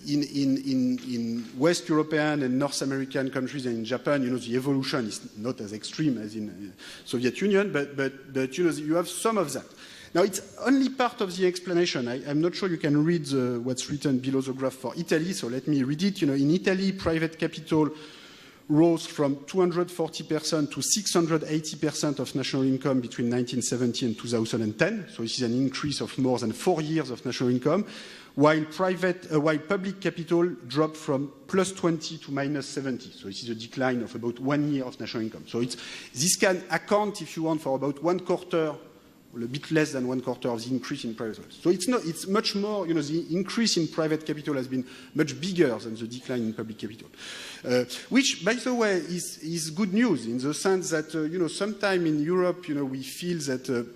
in West European and North American countries and in Japan, the evolution is not as extreme as in Soviet Union, but you have some of that. Now, it's only part of the explanation. I'm not sure you can read what's written below the graph for Italy, so let me read it. In Italy, private capital rose from 240% to 680% of national income between 1970 and 2010. So this is an increase of more than 4 years of national income, while public capital dropped from plus 20 to minus 70. So this is a decline of about 1 year of national income. So this can account, if you want, for about 1/4, a bit less than 1/4 of the increase in private wealth. So it's much more, the increase in private capital has been much bigger than the decline in public capital. Which, by the way, is good news in the sense that, sometime in Europe, we feel that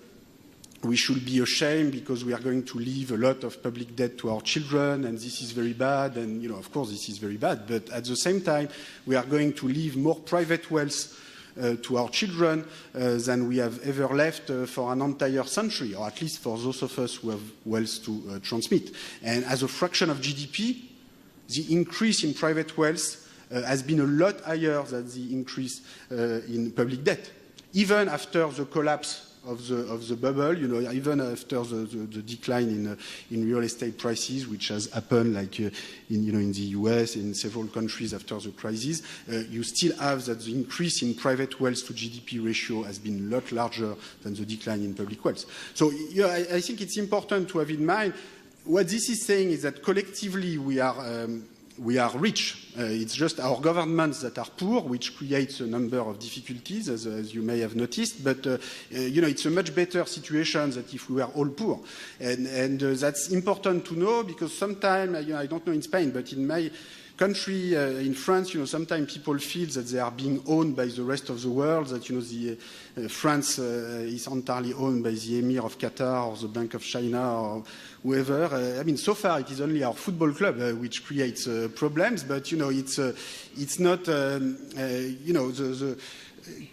we should be ashamed because we are going to leave a lot of public debt to our children, and this is very bad, and, of course, this is very bad. But at the same time, we are going to leave more private wealth to our children than we have ever left for an entire century, or at least for those of us who have wealth to transmit. And as a fraction of GDP, the increase in private wealth has been a lot higher than the increase in public debt. Even after the collapse of the bubble, even after the decline in real estate prices, which has happened like in the US, in several countries after the crisis, you still have that the increase in private wealth to GDP ratio has been a lot larger than the decline in public wealth. So I think it's important to have in mind what this is saying is that collectively we are rich. It's just our governments that are poor, which creates a number of difficulties, as you may have noticed. But, it's a much better situation than if we were all poor. And that's important to know because sometimes, I don't know in Spain, but in my country, in France, sometimes people feel that they are being owned by the rest of the world, that, France is entirely owned by the Emir of Qatar or the Bank of China or whoever. So far it is only our football club which creates problems, but, it's not,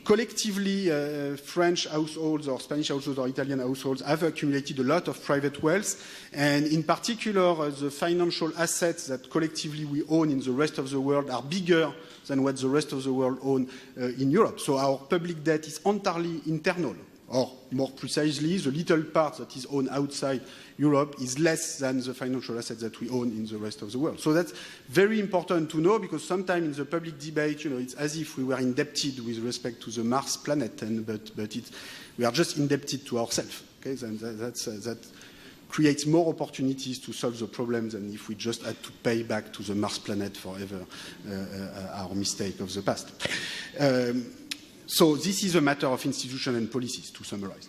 collectively, French households or Spanish households or Italian households have accumulated a lot of private wealth, and in particular, the financial assets that collectively we own in the rest of the world are bigger than what the rest of the world own in Europe. So our public debt is entirely internal, or more precisely, the little part that is owned outside Europe is less than the financial assets that we own in the rest of the world. So that's very important to know, because sometimes in the public debate, it's as if we were indebted with respect to the Mars planet, but we are just indebted to ourselves. Okay? And that creates more opportunities to solve the problem than if we just had to pay back to the Mars planet forever our mistake of the past. So this is a matter of institution and policies, to summarize.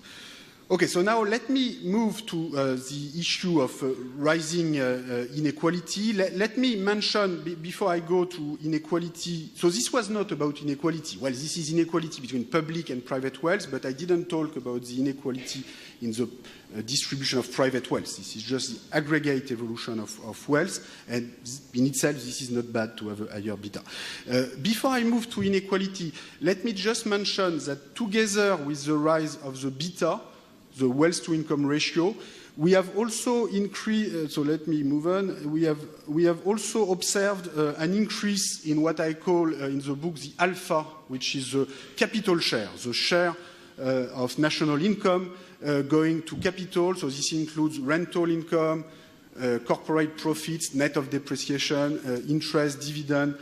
Okay, so now let me move to the issue of rising inequality. Let me mention, before I go to inequality, so this was not about inequality. Well, this is inequality between public and private wealth, but I didn't talk about the inequality in the distribution of private wealth. This is just the aggregate evolution of wealth, and in itself, this is not bad to have a higher beta. Before I move to inequality, let me just mention that together with the rise of the beta, the wealth-to-income ratio, we have also increased, so let me move on, we have also observed an increase in what I call in the book the alpha, which is the capital share, the share of national income going to capital. So this includes rental income, corporate profits, net of depreciation, interest, dividend.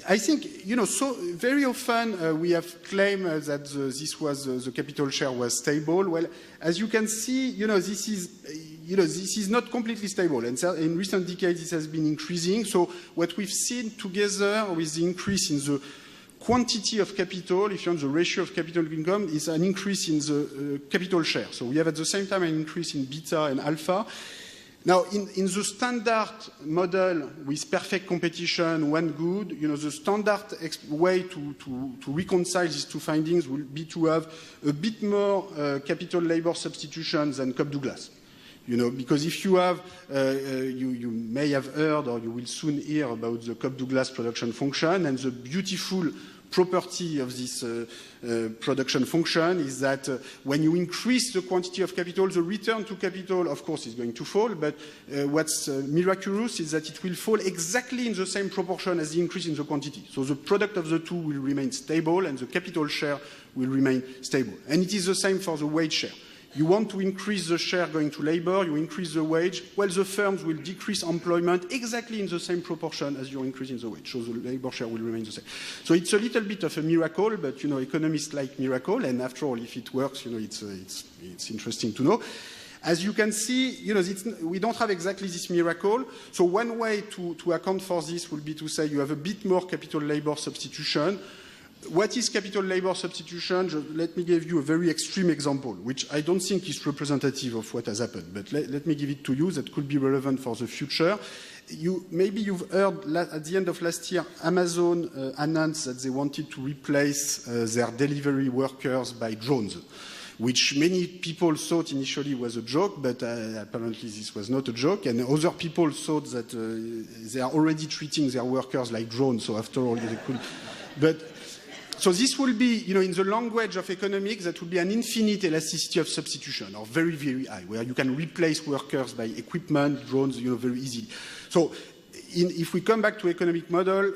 I think, so very often we have claimed that the capital share was stable. Well, as you can see, this is not completely stable. And in recent decades, this has been increasing. So what we've seen together with the increase in the quantity of capital, if you want the ratio of capital to income, is an increase in the capital share. So we have at the same time an increase in beta and alpha. Now, in the standard model with perfect competition, one good, the standard way to reconcile these two findings will be to have a bit more capital labor substitution than Cobb-Douglas. Because if you have, you may have heard or you will soon hear about the Cobb-Douglas production function, and the beautiful property of this production function is that when you increase the quantity of capital, the return to capital, of course, is going to fall, but what's miraculous is that it will fall exactly in the same proportion as the increase in the quantity. So the product of the two will remain stable and the capital share will remain stable. And it is the same for the wage share. You want to increase the share going to labor, you increase the wage, well, the firms will decrease employment exactly in the same proportion as you're increasing the wage, so the labor share will remain the same. So it's a little bit of a miracle, but, economists like miracle, and after all, if it works, it's interesting to know. As you can see, we don't have exactly this miracle. So one way to account for this would be to say you have a bit more capital labor substitution. What is capital labor substitution? Let me give you a very extreme example, which I don't think is representative of what has happened, but let me give it to you that could be relevant for the future. Maybe you've heard at the end of last year, Amazon announced that they wanted to replace their delivery workers by drones, which many people thought initially was a joke, but apparently this was not a joke. And other people thought that they are already treating their workers like drones, so after all, they could. So this will be, in the language of economics, that will be an infinite elasticity of substitution, or very, very high, where you can replace workers by equipment, drones, very easily. So if we come back to economic model,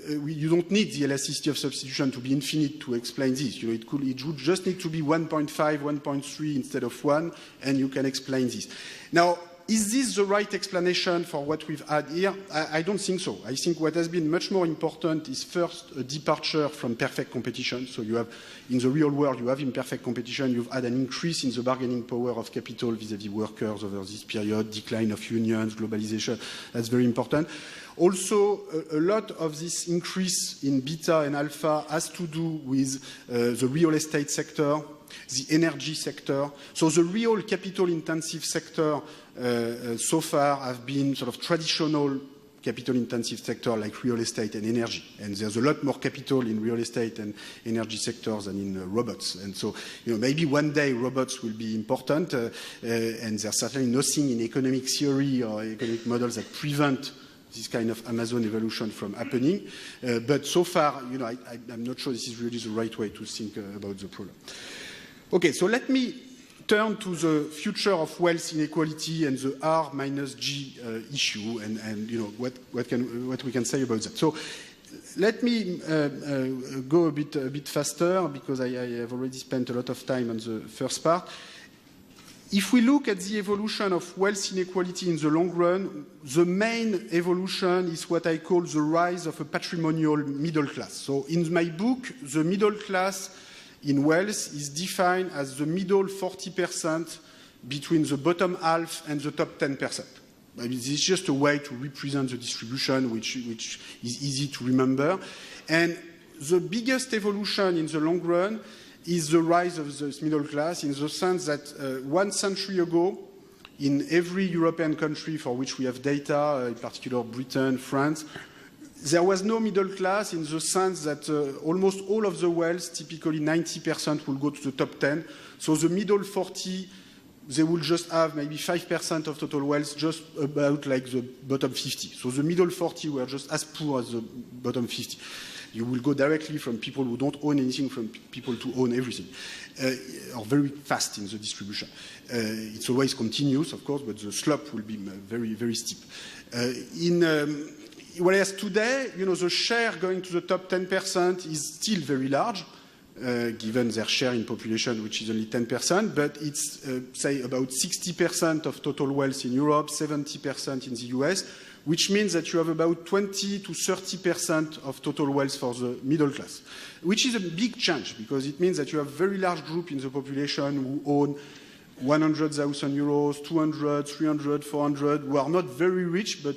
you don't need the elasticity of substitution to be infinite to explain this. It would just need to be 1.5, 1.3 instead of 1, and you can explain this. Now, is this the right explanation for what we've had here? I don't think so. I think what has been much more important is first a departure from perfect competition. So you have, in the real world, you have imperfect competition. You've had an increase in the bargaining power of capital vis-à-vis workers over this period, decline of unions, globalization. That's very important. Also, a lot of this increase in beta and alpha has to do with the real estate sector, the energy sector. So the real capital-intensive sector so far have been sort of traditional capital-intensive sector like real estate and energy. And there's a lot more capital in real estate and energy sectors than in robots. And so, maybe one day robots will be important, and there's certainly nothing in economic theory or economic models that prevent this kind of Amazon evolution from happening. But so far, I'm not sure this is really the right way to think about the problem. Okay, so let me turn to the future of wealth inequality and the R minus G issue, and what we can say about that. So let me go a bit faster, because I have already spent a lot of time on the first part. If we look at the evolution of wealth inequality in the long run, the main evolution is what I call the rise of a patrimonial middle class. So in my book, the middle class in wealth is defined as the middle 40% between the bottom half and the top 10%. I mean, this is just a way to represent the distribution, which is easy to remember. And the biggest evolution in the long run is the rise of the middle class, in the sense that 1 century ago, in every European country for which we have data, in particular Britain, France, there was no middle class, in the sense that almost all of the wealth, typically 90%, will go to the top 10. So the middle 40, they will just have maybe 5% of total wealth, just about like the bottom 50. So the middle 40 were just as poor as the bottom 50. You will go directly from people who don't own anything from people to own everything, or very fast in the distribution. It's always continuous, of course, but the slope will be very, very steep. Whereas today, the share going to the top 10% is still very large, given their share in population, which is only 10%, but it's, say, about 60% of total wealth in Europe, 70% in the US, which means that you have about 20 to 30% of total wealth for the middle class, which is a big change, because it means that you have a very large group in the population who own 100,000 euros, 200, 300, 400, who are not very rich, but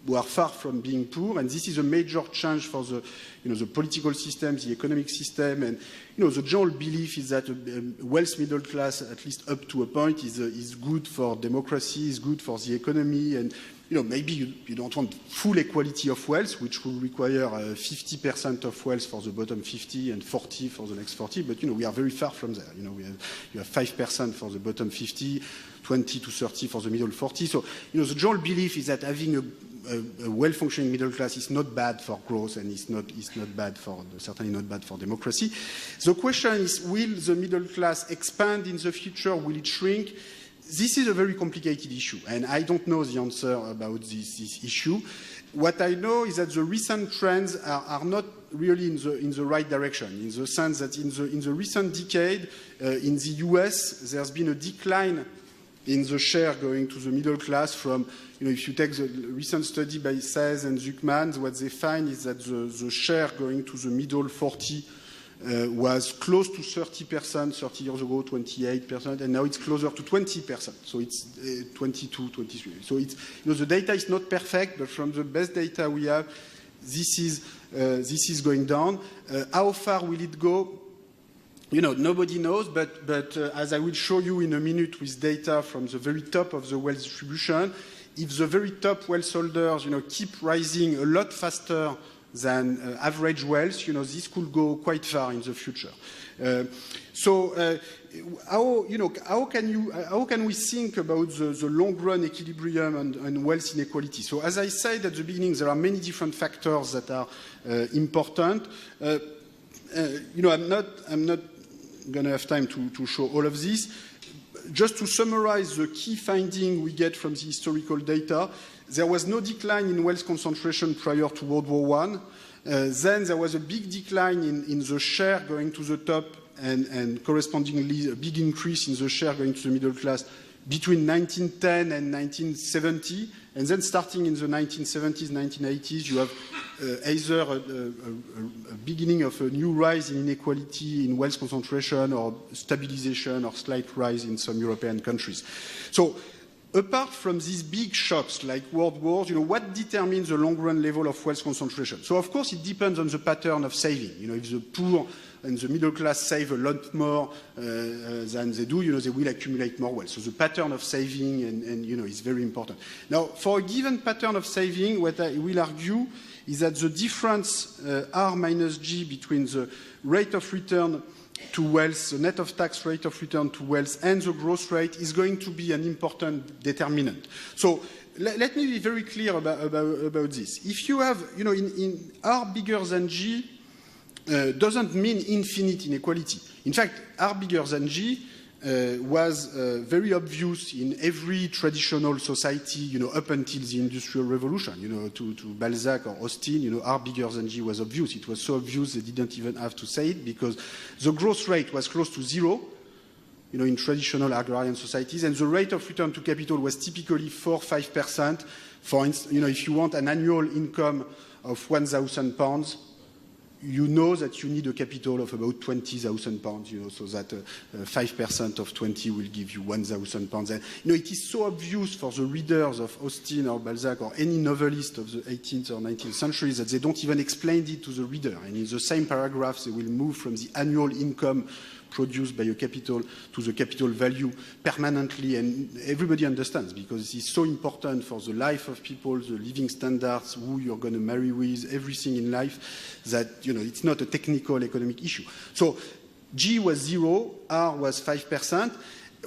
who are far from being poor. And this is a major change for the, the political system, the economic system. And, the general belief is that a wealth middle class, at least up to a point, is good for democracy, is good for the economy. And, maybe you don't want full equality of wealth, which will require 50% of wealth for the bottom 50 and 40 for the next 40. But, we are very far from there. You have 5% for the bottom 50, 20 to 30 for the middle 40. So, the general belief is that having a well-functioning middle class is not bad for growth, and it's not bad for, certainly not bad for democracy. The question is, will the middle class expand in the future? Will it shrink? This is a very complicated issue, and I don't know the answer about this issue. What I know is that the recent trends are not really in the right direction, in the sense that in the recent decade, in the US, there's been a decline in the share going to the middle class from, if you take the recent study by Saez and Zuckman, what they find is that the share going to the middle 40 was close to 30% 30 years ago, 28%, and now it's closer to 20%. So it's 22, 23. So it's, the data is not perfect, but from the best data we have, this is going down. How far will it go? Nobody knows, but as I will show you in a minute with data from the very top of the wealth distribution, if the very top wealth holders, keep rising a lot faster than average wealth, this could go quite far in the future. How can we think about the long-run equilibrium and wealth inequality? So, as I said at the beginning, there are many different factors that are important. I'm not going to have time to show all of this. Just to summarize the key finding we get from the historical data, there was no decline in wealth concentration prior to World War I. Then there was a big decline in the share going to the top, and correspondingly a big increase in the share going to the middle class between 1910 and 1970. And then starting in the 1970s, 1980s, you have either a beginning of a new rise in inequality in wealth concentration, or stabilization or slight rise in some European countries. So apart from these big shocks like world wars, what determines the long-run level of wealth concentration? So, of course, it depends on the pattern of saving. If the poor and the middle class save a lot more than they do, they will accumulate more wealth. So the pattern of saving is very important. Now, for a given pattern of saving, what I will argue is that the difference R minus G between the rate of return to wealth, the net of tax rate of return to wealth, and the growth rate is going to be an important determinant. So let me be very clear about this. If you have, in R bigger than G doesn't mean infinite inequality. In fact, R bigger than G was very obvious in every traditional society, up until the Industrial Revolution. To Balzac or Austin, R bigger than G was obvious. It was so obvious they didn't even have to say it because the growth rate was close to zero, in traditional agrarian societies, and the rate of return to capital was typically 4-5%. For instance, if you want an annual income of 1,000 pounds, you know that you need a capital of about 20,000 pounds, so that 5% of 20 will give you 1,000 pounds. And, it is so obvious for the readers of Austin or Balzac or any novelist of the 18th or 19th centuries that they don't even explain it to the reader. And in the same paragraph, they will move from the annual income produced by a capital to the capital value permanently, and everybody understands because it's so important for the life of people, the living standards, who you're going to marry with, everything in life, that it's not a technical economic issue. So G was 0, R was 5%.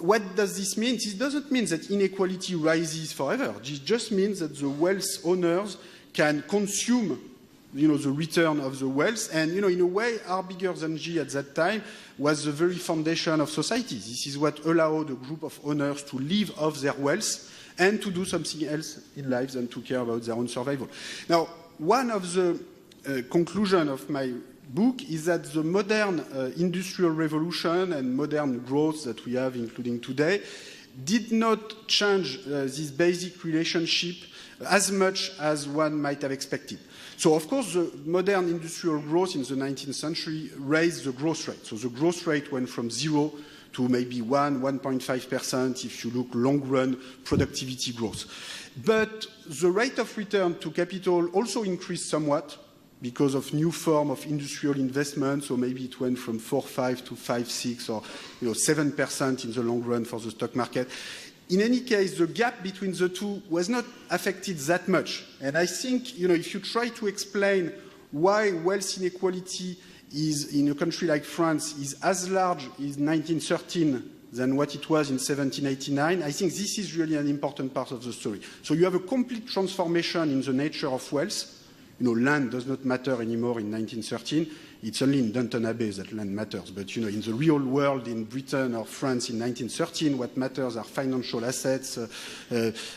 What does this mean? This doesn't mean that inequality rises forever. It just means that the wealth owners can consume the return of the wealth. And, in a way, R bigger than G at that time was the very foundation of society. This is what allowed a group of owners to live off their wealth and to do something else in life than to care about their own survival. Now, one of the conclusions of my book is that the modern industrial revolution and modern growth that we have, including today, did not change this basic relationship as much as one might have expected. So, of course, the modern industrial growth in the 19th century raised the growth rate. So the growth rate went from 0 to maybe 1.5% if you look long-run productivity growth. But the rate of return to capital also increased somewhat because of new form of industrial investment. So maybe it went from 4.5 to 5.6 or 7% in the long run for the stock market. In any case, the gap between the two was not affected that much. And I think, if you try to explain why wealth inequality is, in a country like France, is as large in 1913 than what it was in 1789, I think this is really an important part of the story. So you have a complete transformation in the nature of wealth. Land does not matter anymore in 1913. It's only in Downton Abbey that land matters. But, in the real world, in Britain or France in 1913, what matters are financial assets,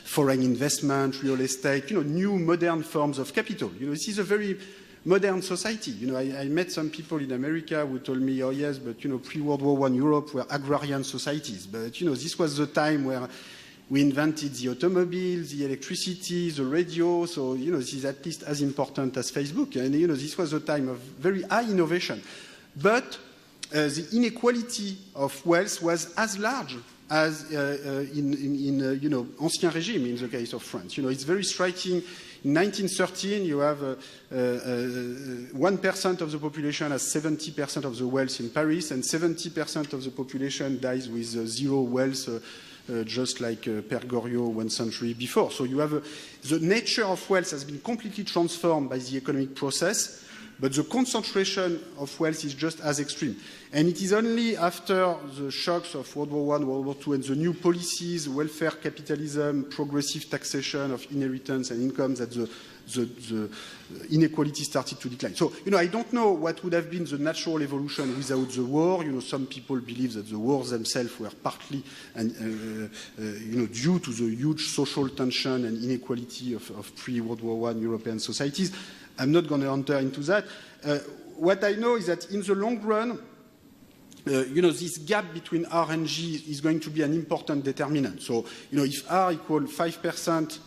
foreign investment, real estate, new modern forms of capital. This is a very modern society. I met some people in America who told me, oh, yes, but, pre-World War I Europe were agrarian societies. But, this was the time where we invented the automobile, the electricity, the radio, so, this is at least as important as Facebook. And, this was a time of very high innovation. But the inequality of wealth was as large as in Ancien Régime, in the case of France. It's very striking. In 1913, you have 1% of the population has 70% of the wealth in Paris, and 70% of the population dies with zero wealth, just like Père Goriot 1 century before. So you have the nature of wealth has been completely transformed by the economic process, but the concentration of wealth is just as extreme. And it is only after the shocks of World War I, World War II, and the new policies, welfare capitalism, progressive taxation of inheritance and income, that the inequality started to decline. So, I don't know what would have been the natural evolution without the war. Some people believe that the wars themselves were partly due to the huge social tension and inequality of pre-World War I European societies. I'm not going to enter into that. What I know is that in the long run, this gap between R and G is going to be an important determinant. So, if R equal 5%,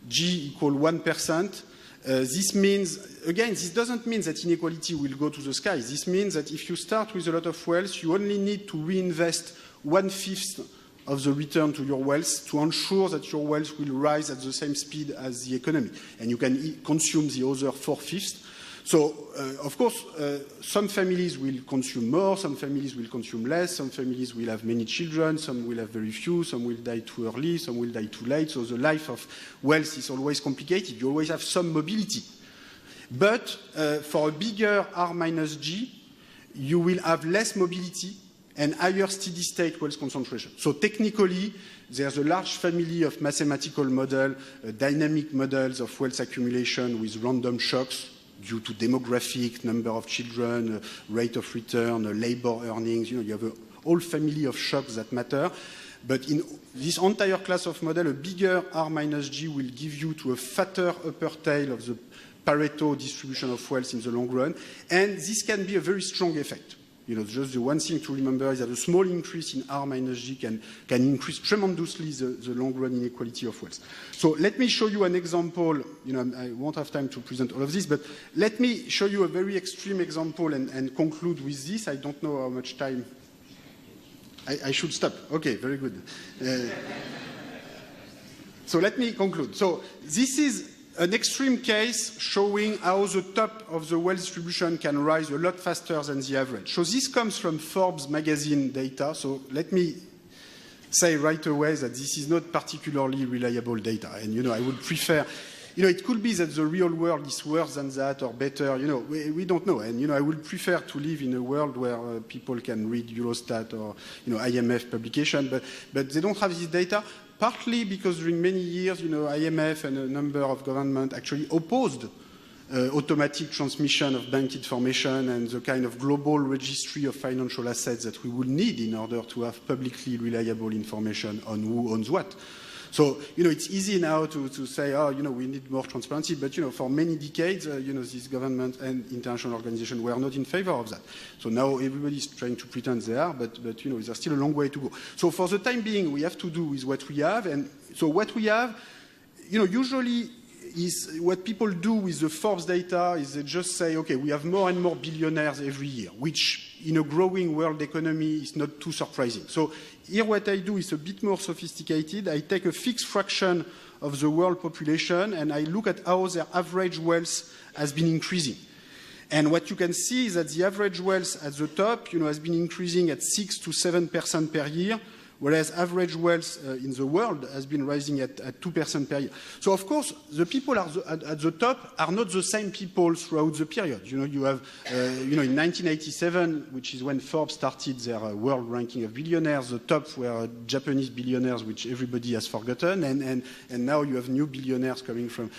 G equal 1%, this means, again, this doesn't mean that inequality will go to the sky. This means that if you start with a lot of wealth, you only need to reinvest 1/5 of the return to your wealth to ensure that your wealth will rise at the same speed as the economy. And you can consume the other 4/5. So, of course, some families will consume more, some families will consume less, some families will have many children, some will have very few, some will die too early, some will die too late. So the life of wealth is always complicated. You always have some mobility. But for a bigger R minus G, you will have less mobility and higher steady-state wealth concentration. So technically, there's a large family of mathematical models, dynamic models of wealth accumulation with random shocks due to demographic, number of children, rate of return, labor earnings. You have a whole family of shocks that matter. But in this entire class of model, a bigger R minus G will give you to a fatter upper tail of the Pareto distribution of wealth in the long run. And this can be a very strong effect. Just the one thing to remember is that a small increase in R minus G can increase tremendously the long-run inequality of wealth. So let me show you an example. I won't have time to present all of this, but let me show you a very extreme example and conclude with this. I don't know how much time. I should stop. Okay, very good. So let me conclude. So this is an extreme case showing how the top of the wealth distribution can rise a lot faster than the average. So this comes from Forbes magazine data. So let me say right away that this is not particularly reliable data. And, I would prefer, it could be that the real world is worse than that or better. We don't know. And, I would prefer to live in a world where people can read Eurostat or, IMF publication, but they don't have this data. Partly because during many years, IMF and a number of governments actually opposed automatic transmission of bank information and the kind of global registry of financial assets that we would need in order to have publicly reliable information on who owns what. So, it's easy now to say, we need more transparency. But, for many decades, this government and international organizations were not in favor of that. So now everybody's trying to pretend they are, but there's still a long way to go. So for the time being, we have to do with what we have. And so what we have, usually is what people do with the Forbes data is they just say, okay, we have more and more billionaires every year, which in a growing world economy is not too surprising. So here what I do is a bit more sophisticated. I take a fixed fraction of the world population and I look at how their average wealth has been increasing. And what you can see is that the average wealth at the top, has been increasing at 6 to 7% per year, whereas average wealth in the world has been rising at 2% per year. So, of course, the people at the top are not the same people throughout the period. You have, in 1987, which is when Forbes started their world ranking of billionaires, the top were Japanese billionaires, which everybody has forgotten, and now you have new billionaires coming from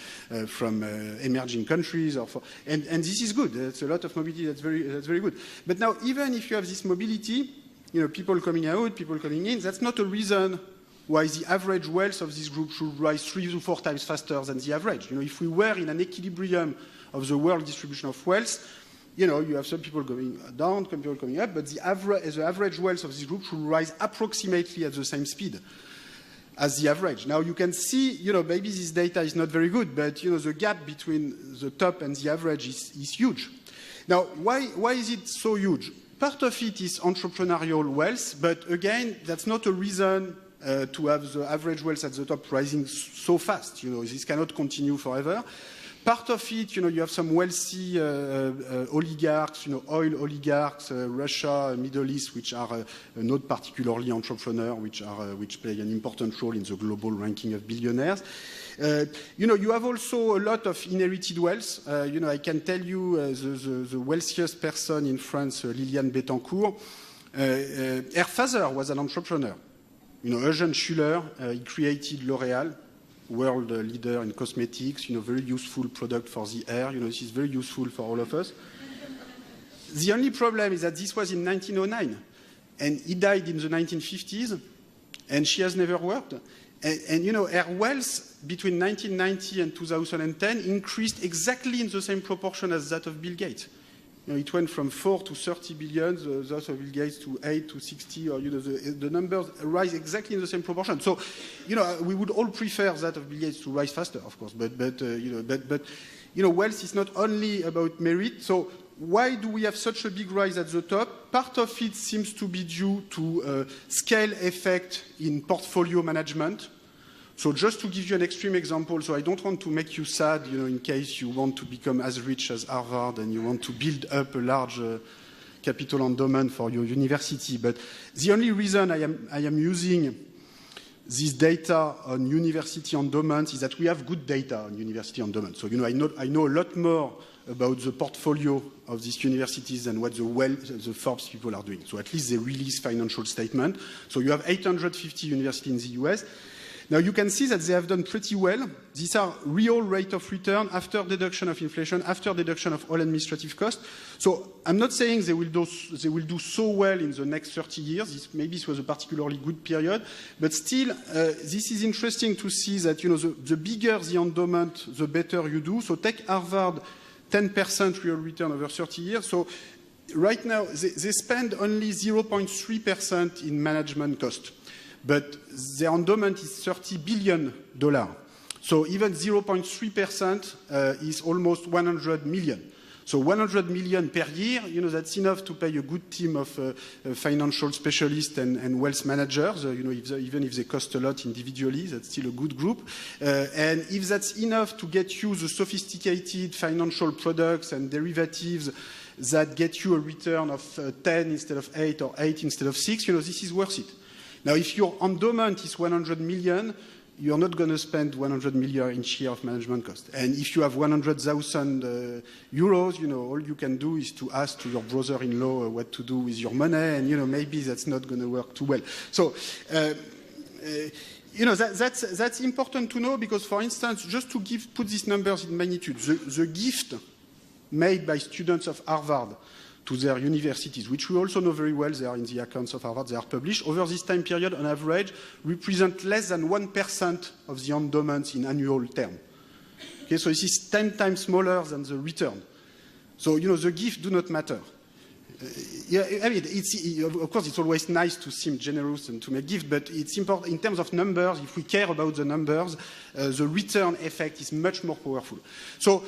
emerging countries. And this is good. It's a lot of mobility. That's very good. But now, even if you have this mobility, people coming out, people coming in, that's not a reason why the average wealth of this group should rise 3 to 4 times faster than the average. If we were in an equilibrium of the world distribution of wealth, you have some people going down, some people coming up, but the average wealth of this group should rise approximately at the same speed as the average. Now, you can see, maybe this data is not very good, but, the gap between the top and the average is huge. Now, why is it so huge? Part of it is entrepreneurial wealth, but again, that's not a reason to have the average wealth at the top rising so fast. This cannot continue forever. Part of it, you have some wealthy oligarchs, oil oligarchs, Russia, Middle East, which are not particularly entrepreneur, which play an important role in the global ranking of billionaires. You have also a lot of inherited wealth. I can tell you the wealthiest person in France, Liliane Bettencourt, her father was an entrepreneur. Eugène Schuller, he created L'Oréal, world leader in cosmetics, very useful product for the hair. This is very useful for all of us. The only problem is that this was in 1909, and he died in the 1950s, and she has never worked. And her wealth between 1990 and 2010 increased exactly in the same proportion as that of Bill Gates. It went from 4 to 30 billion, that of Bill Gates to 8 to 60, or the numbers rise exactly in the same proportion. So, we would all prefer that of Bill Gates to rise faster, of course. But wealth is not only about merit. So, why do we have such a big rise at the top? Part of it seems to be due to scale effect in portfolio management. So just to give you an extreme example, so I don't want to make you sad, in case you want to become as rich as Harvard and you want to build up a large capital endowment for your university. But the only reason I am using this data on university endowments is that we have good data on university endowments. So, I know a lot more about the portfolio of these universities than what the Forbes people are doing. So at least they release financial statement. So you have 850 universities in the US. Now you can see that they have done pretty well. These are real rate of return after deduction of inflation, after deduction of all administrative costs. So I'm not saying they will do so well in the next 30 years. Maybe this was a particularly good period. But still, this is interesting to see that the bigger the endowment, the better you do. So take Harvard, 10% real return over 30 years. So right now, they spend only 0.3% in management cost. But their endowment is $30 billion. So even 0.3% is almost 100 million. So 100 million per year, that's enough to pay a good team of financial specialists and wealth managers, even if they cost a lot individually, that's still a good group. And if that's enough to get you the sophisticated financial products and derivatives that get you a return of 10 instead of 8 or 8 instead of 6, this is worth it. Now, if your endowment is 100 million, you're not going to spend 100 million each year of management cost. And if you have 100,000 euros, all you can do is to ask to your brother-in-law what to do with your money, and maybe that's not going to work too well. So, that's important to know because, for instance, just to put these numbers in magnitude, the gift made by students of Harvard to their universities, which we also know very well, they are in the accounts of Harvard, they are published, over this time period, on average, represent less than 1% of the endowments in annual term. Okay, so this is 10 times smaller than the return. So, the gift do not matter. Of course, it's always nice to seem generous and to make gifts, but it's important in terms of numbers. If we care about the numbers, the return effect is much more powerful. So,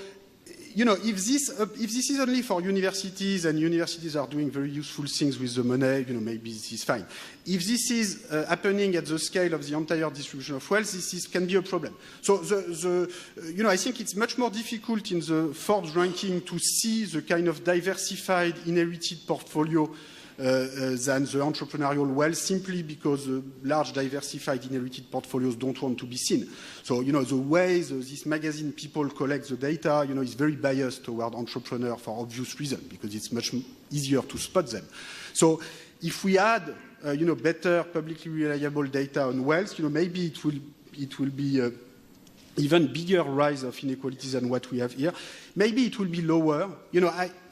if this is only for universities and universities are doing very useful things with the money, maybe this is fine. If this is happening at the scale of the entire distribution of wealth, this can be a problem. So I think it's much more difficult in the Forbes ranking to see the kind of diversified inherited portfolio than the entrepreneurial wealth, simply because the large diversified inherited portfolios don't want to be seen. So, the way this magazine people collect the data, is very biased toward entrepreneurs for obvious reasons, because it's much easier to spot them. So, if we add, better publicly reliable data on wealth, maybe it will be even bigger rise of inequalities than what we have here. Maybe it will be lower.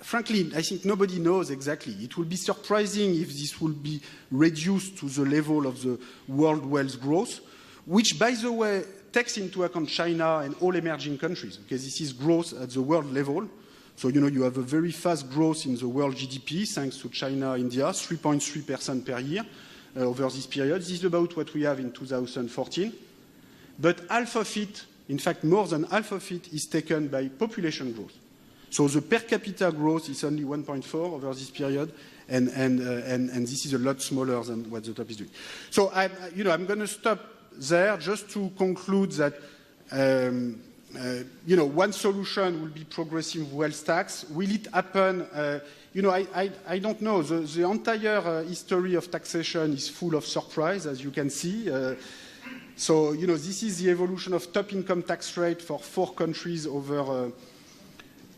Frankly, I think nobody knows exactly. It will be surprising if this will be reduced to the level of the world wealth growth, which, by the way, takes into account China and all emerging countries, because this is growth at the world level. So, you have a very fast growth in the world GDP, thanks to China, India, 3.3% per year over this period. This is about what we have in 2014. But half of it, in fact, more than half of it is taken by population growth. So the per capita growth is only 1.4 over this period, and this is a lot smaller than what the top is doing. So I'm going to stop there just to conclude that one solution will be progressive wealth tax. Will it happen? I don't know. The entire history of taxation is full of surprise, as you can see. So, this is the evolution of top income tax rate for 4 countries over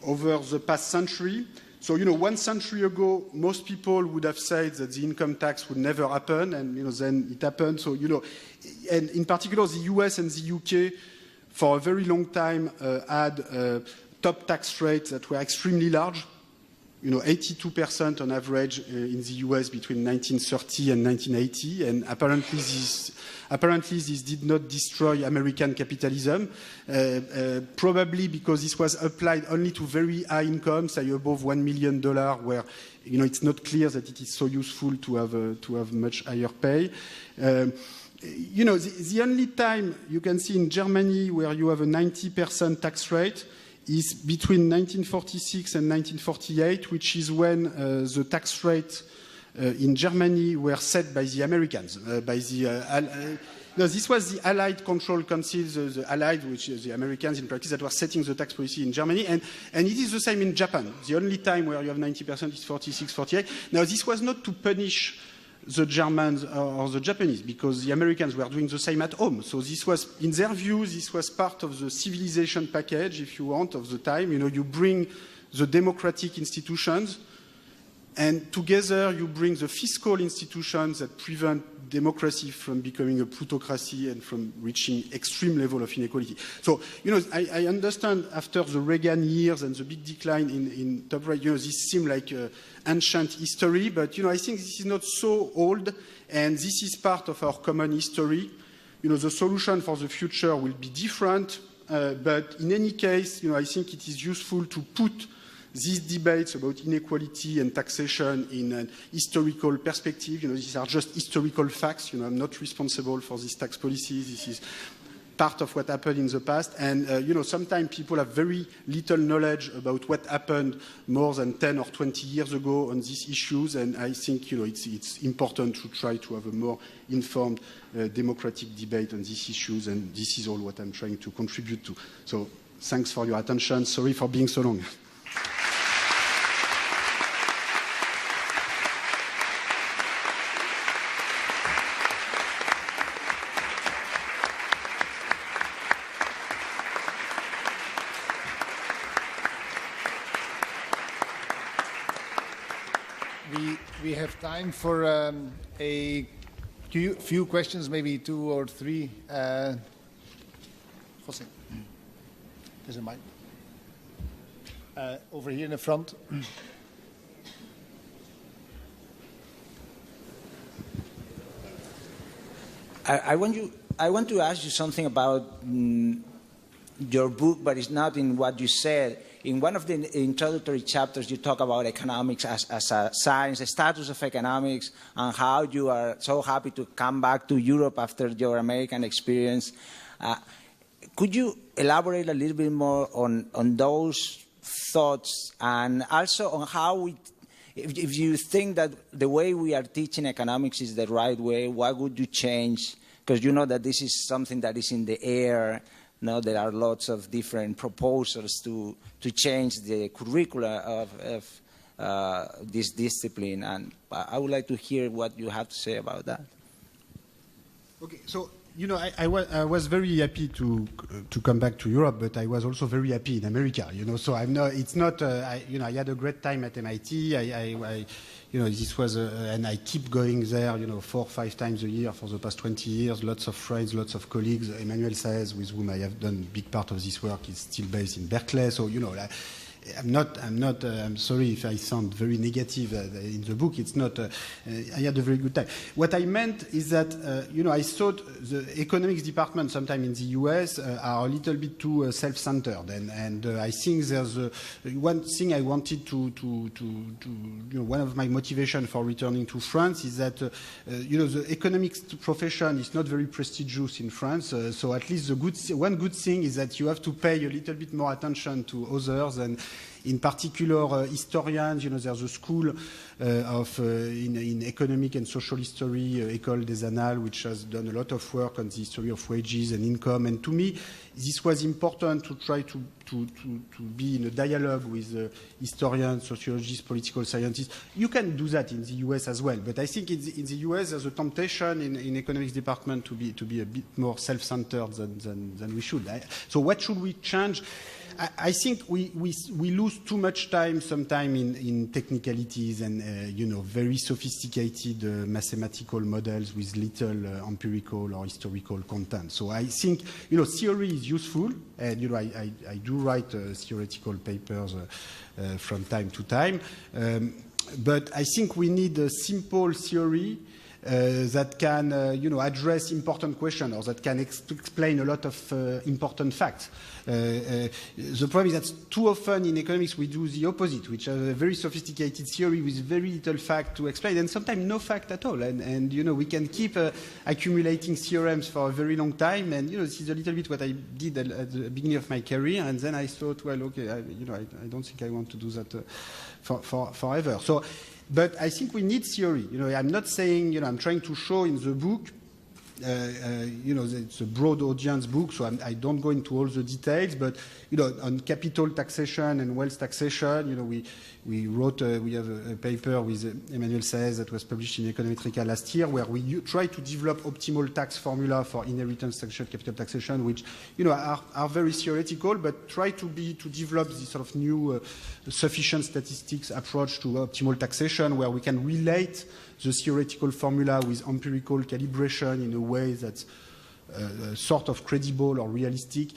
the past century. So, 1 century ago, most people would have said that the income tax would never happen, and, then it happened. So, and in particular, the US and the UK, for a very long time, had top tax rates that were extremely large. 82% on average in the US between 1930 and 1980, and apparently this did not destroy American capitalism, probably because this was applied only to very high incomes, say above $1 million, where it's not clear that it is so useful to have much higher pay. The only time you can see in Germany where you have a 90% tax rate is between 1946 and 1948, which is when the tax rate in Germany were set by the Americans, no, this was the Allied Control Council, the Allied, which is the Americans in practice, that were setting the tax policy in Germany. And it is the same in Japan. The only time where you have 90% is 46, 48. Now, this was not to punish the Germans or the Japanese, because the Americans were doing the same at home. So this was, in their view, this was part of the civilization package, if you want, of the time. You know, you bring the democratic institutions, and together you bring the fiscal institutions that prevent democracy from becoming a plutocracy and from reaching extreme level of inequality. So, you know, I understand after the Reagan years and the big decline in top right, you know, this seems like ancient history, but, you know, I think this is not so old, and this is part of our common history. You know, the solution for the future will be different, but in any case, you know, I think it is useful to put these debates about inequality and taxation in an historical perspective. You know, these are just historical facts. You know, I'm not responsible for this tax policy. This is part of what happened in the past. And, you know, sometimes people have very little knowledge about what happened more than 10 or 20 years ago on these issues. And I think, you know, it's important to try to have a more informed democratic debate on these issues. And this is all what I'm trying to contribute to. So thanks for your attention. Sorry for being so long. We have time for a few questions, maybe 2 or 3. Jose, there's a mic. Over here in the front. I want to ask you something about your book, but it's not in what you said. In one of the introductory chapters, you talk about economics as a science, the status of economics, and how you are so happy to come back to Europe after your American experience. Could you elaborate a little bit more on those thoughts, and also on how if you think that the way we are teaching economics is the right way, what would you change? Because you know that this is something that is in the air. Now there are lots of different proposals to change the curricula of this discipline, and I would like to hear what you have to say about that. Okay, so you know, I was very happy to come back to Europe, but I was also very happy in America. You know, so I'm not. It's not. You know, I had a great time at MIT. You know, this was, and I keep going there, you know, 4 or 5 times a year for the past 20 years. Lots of friends, lots of colleagues. Emmanuel Saez, with whom I have done a big part of this work, is still based in Berkeley. So, you know, I'm sorry if I sound very negative in the book. It's not, I had a very good time. What I meant is that, you know, I thought the economics department sometime in the US are a little bit too self-centered. And I think there's one thing I wanted to, you know, one of my motivation for returning to France is that, you know, the economics profession is not very prestigious in France. So at least one good thing is that you have to pay a little bit more attention to others, and in particular historians. You know, there's a school in economic and social history, École des Annales, which has done a lot of work on the history of wages and income. And to me, this was important to try to be in a dialogue with historians, sociologists, political scientists. You can do that in the US as well, but I think in the US there's a temptation in economics department to be a bit more self-centered than we should. So what should we change? I think we lose too much time sometimes in technicalities and you know, very sophisticated mathematical models with little empirical or historical content. So I think, you know, theory is useful, and you know, I do write theoretical papers from time to time, but I think we need a simple theory that can address important questions or that can explain a lot of important facts. The problem is that too often in economics we do the opposite, which are a very sophisticated theory with very little fact to explain, and sometimes no fact at all. And we can keep accumulating theorems for a very long time. And this is a little bit what I did at the beginning of my career. And then I thought, well, okay, I don't think I want to do that forever. So, but I think we need theory. I'm not saying, I'm trying to show in the book. It's a broad audience book, so I don't go into all the details. But on capital taxation and wealth taxation, we wrote we have a paper with Emmanuel Saez that was published in Econometrica last year, where we try to develop optimal tax formula for inheritance taxation, capital taxation, which are very theoretical, but try to develop this sort of new sufficient statistics approach to optimal taxation, where we can relate the theoretical formula with empirical calibration in a way that's sort of credible or realistic.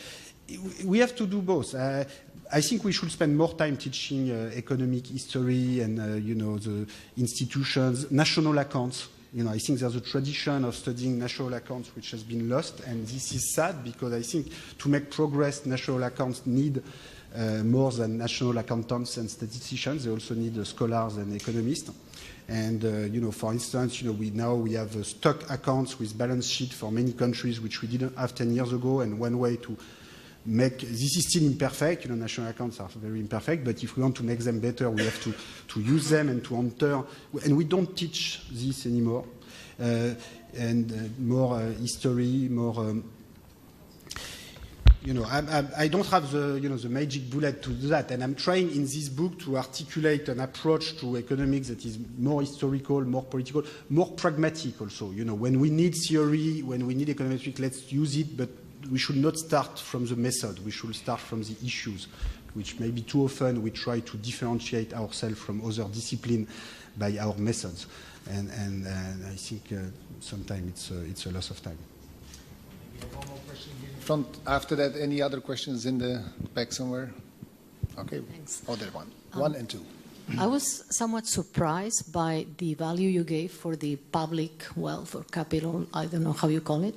We have to do both. I think we should spend more time teaching economic history and, the institutions, national accounts. I think there's a tradition of studying national accounts which has been lost, and this is sad because I think to make progress, national accounts need more than national accountants and statisticians. They also need scholars and economists. And, for instance, we have stock accounts with balance sheet for many countries, which we didn't have 10 years ago. And one way to make, this is still imperfect, national accounts are very imperfect, but if we want to make them better, we have to use them and to enter. And we don't teach this anymore. And more history, more... I don't have the magic bullet to do that, and I'm trying in this book to articulate an approach to economics that is more historical, more political, more pragmatic also. When we need theory, when we need econometrics, let's use it, but we should not start from the method. We should start from the issues, which maybe too often we try to differentiate ourselves from other disciplines by our methods, and I think sometimes it's a loss of time. Front. After that, any other questions in the back somewhere? Okay. Thanks. Oh, there one. 1 and 2. I was somewhat surprised by the value you gave for the public wealth or capital, I don't know how you call it,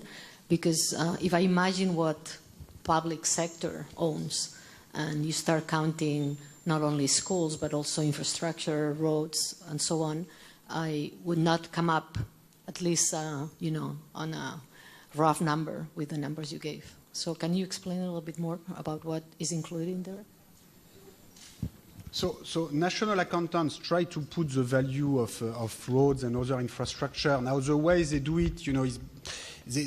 because if I imagine what public sector owns, and you start counting not only schools but also infrastructure, roads, and so on, I would not come up, at least on a rough number with the numbers you gave. So can you explain a little bit more about what is included in there? So national accountants try to put the value of roads and other infrastructure. Now the way they do it, is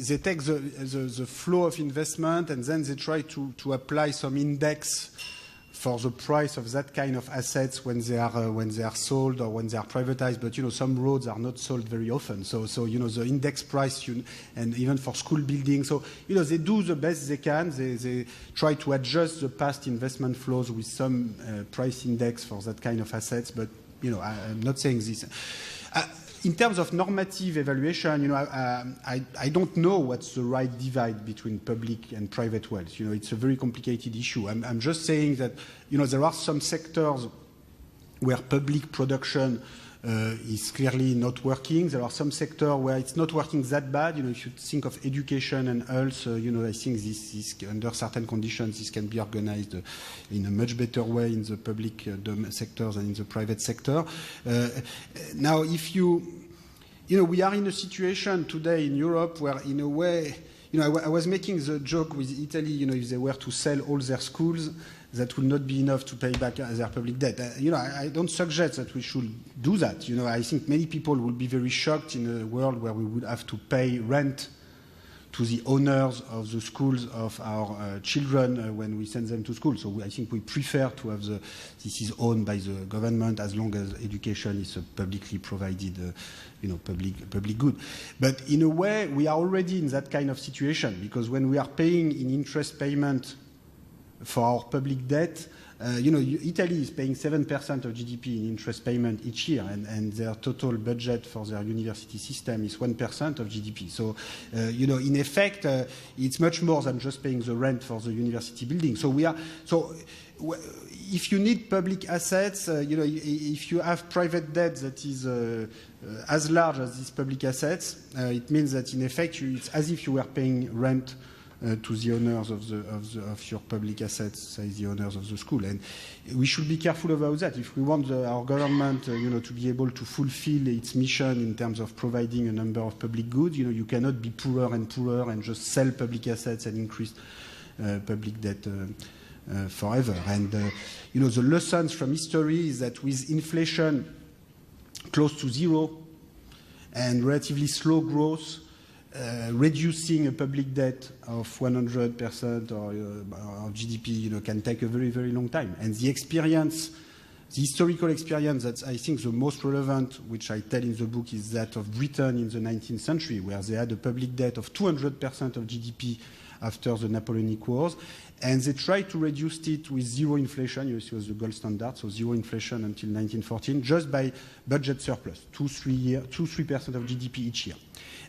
they take the flow of investment and then they try to apply some index for the price of that kind of assets when they are sold or when they are privatized. But some roads are not sold very often. So the index price and even for school buildings. So they do the best they can. They try to adjust the past investment flows with some price index for that kind of assets. But I'm not saying this. In terms of normative evaluation, I don't know what's the right divide between public and private wealth. It's a very complicated issue. I'm just saying that, there are some sectors where public production is clearly not working. There are some sectors where it's not working that bad. If you think of education and health, I think this under certain conditions, this can be organized in a much better way in the public sector than in the private sector. Now, if we are in a situation today in Europe where, in a way, I was making the joke with Italy, if they were to sell all their schools, that would not be enough to pay back their public debt. I don't suggest that we should do that. I think many people would be very shocked in a world where we would have to pay rent to the owners of the schools of our children when we send them to school. So I think we prefer to have this is owned by the government as long as education is a publicly provided, public good. But in a way, we are already in that kind of situation because when we are paying in interest payment for our public debt, Italy is paying 7% of GDP in interest payment each year, and their total budget for their university system is 1% of GDP. So, in effect, it's much more than just paying the rent for the university building. If you need public assets, if you have private debt that is as large as these public assets, it means that in effect it's as if you were paying rent to the owners of your public assets, say the owners of the school. And we should be careful about that. If we want our government, to be able to fulfill its mission in terms of providing a number of public goods, you cannot be poorer and just sell public assets and increase public debt forever. And the lessons from history is that with inflation close to zero and relatively slow growth, reducing a public debt of 100% or GDP, can take a very, very long time. And the historical experience that's, I think, the most relevant, which I tell in the book, is that of Britain in the 19th century, where they had a public debt of 200% of GDP after the Napoleonic Wars, and they tried to reduce it with zero inflation. It was the gold standard, so zero inflation until 1914, just by budget surplus, 2-3% of GDP each year.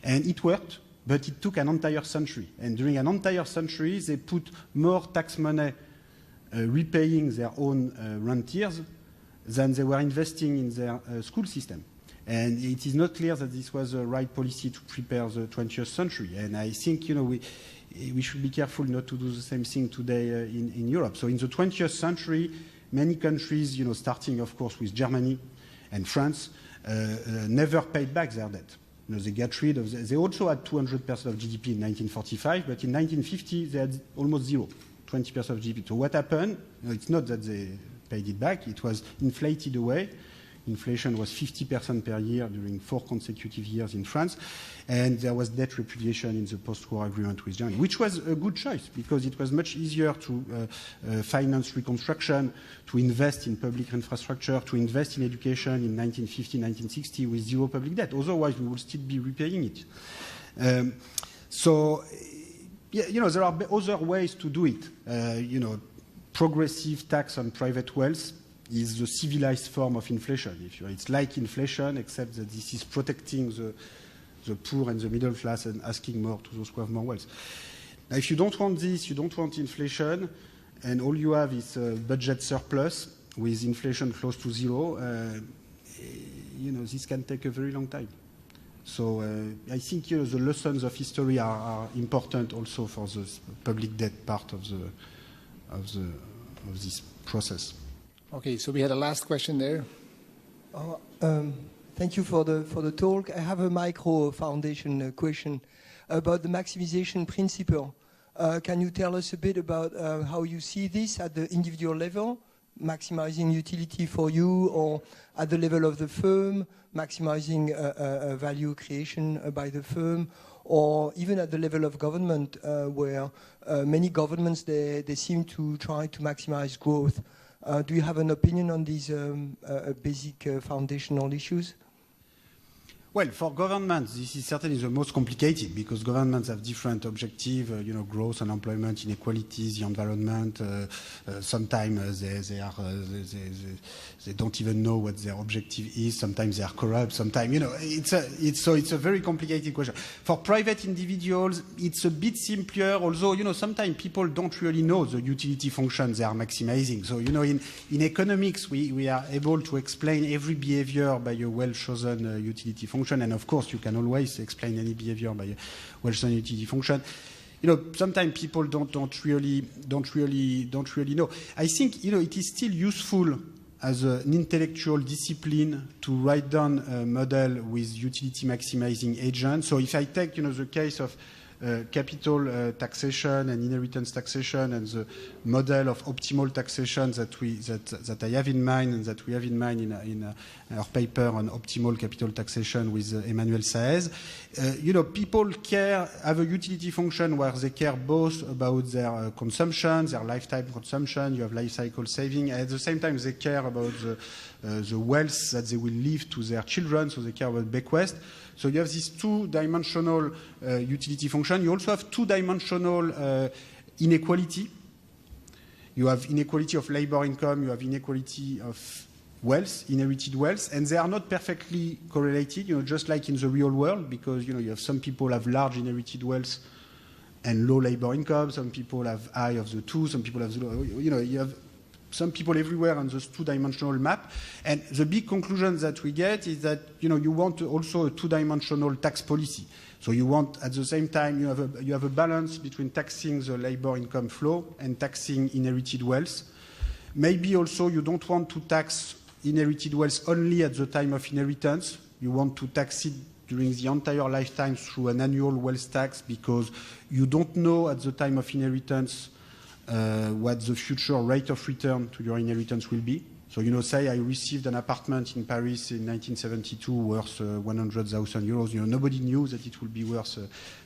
And it worked, but it took an entire century. And during an entire century, they put more tax money repaying their own rentiers than they were investing in their school system. And it is not clear that this was the right policy to prepare the 20th century. And I think, we should be careful not to do the same thing today in Europe. So in the 20th century, many countries, starting, of course, with Germany and France, never paid back their debt. They got rid of they also had 200% of GDP in 1945, but in 1950, they had almost zero, 20% of GDP. So what happened? It's not that they paid it back. It was inflated away. Inflation was 50% per year during 4 consecutive years in France. And there was debt repudiation in the post-war agreement with Germany, which was a good choice because it was much easier to finance reconstruction, to invest in public infrastructure, to invest in education in 1950, 1960 with zero public debt. Otherwise, we would still be repaying it. There are other ways to do it. Progressive tax on private wealth is the civilized form of inflation. It's like inflation, except that this is protecting the poor and the middle class and asking more to those who have more wealth. Now, if you don't want this, you don't want inflation, and all you have is a budget surplus with inflation close to zero, this can take a very long time. So I think the lessons of history are important also for the public debt part of this process. Okay, so we had a last question there. Thank you for the talk. I have a micro foundation question about the maximization principle. Can you tell us a bit about how you see this at the individual level, maximizing utility for you, or at the level of the firm, maximizing value creation by the firm, or even at the level of government, where many governments, they seem to try to maximize growth. Do you have an opinion on these basic foundational issues? Well, for governments, this is certainly the most complicated because governments have different objectives, growth, unemployment, inequalities, the environment. Sometimes they don't even know what their objective is. Sometimes they are corrupt. Sometimes, it's a very complicated question. For private individuals, it's a bit simpler, although, sometimes people don't really know the utility function they are maximizing. So, in economics, we are able to explain every behavior by a well-chosen utility function. And of course, you can always explain any behavior by a well-chosen utility function. Sometimes people don't really know. I think it is still useful as an intellectual discipline to write down a model with utility maximizing agents. So if I take the case of capital taxation and inheritance taxation and the model of optimal taxation that I have in mind and that we have in mind in our paper on optimal capital taxation with Emmanuel Saez, people have a utility function where they care both about their consumption, their lifetime consumption, you have life cycle saving, and at the same time they care about the wealth that they will leave to their children, so they care about bequest. So you have this two-dimensional utility function. You also have two-dimensional inequality. you have inequality of labor income, you have inequality of wealth, inherited wealth, and they are not perfectly correlated, just like in the real world, because, you have some people have large inherited wealth and low labor income, some people have high of the two, some people have the low, you have some people everywhere on this two-dimensional map. And the big conclusion that we get is that, you want also a two-dimensional tax policy. So you want, at the same time, you have a balance between taxing the labor income flow and taxing inherited wealth. Maybe also you don't want to tax inherited wealth only at the time of inheritance. You want to tax it during the entire lifetime through an annual wealth tax, because you don't know at the time of inheritance what the future rate of return to your inheritance will be. So, say I received an apartment in Paris in 1972 worth 100,000 euros. Nobody knew that it would be worth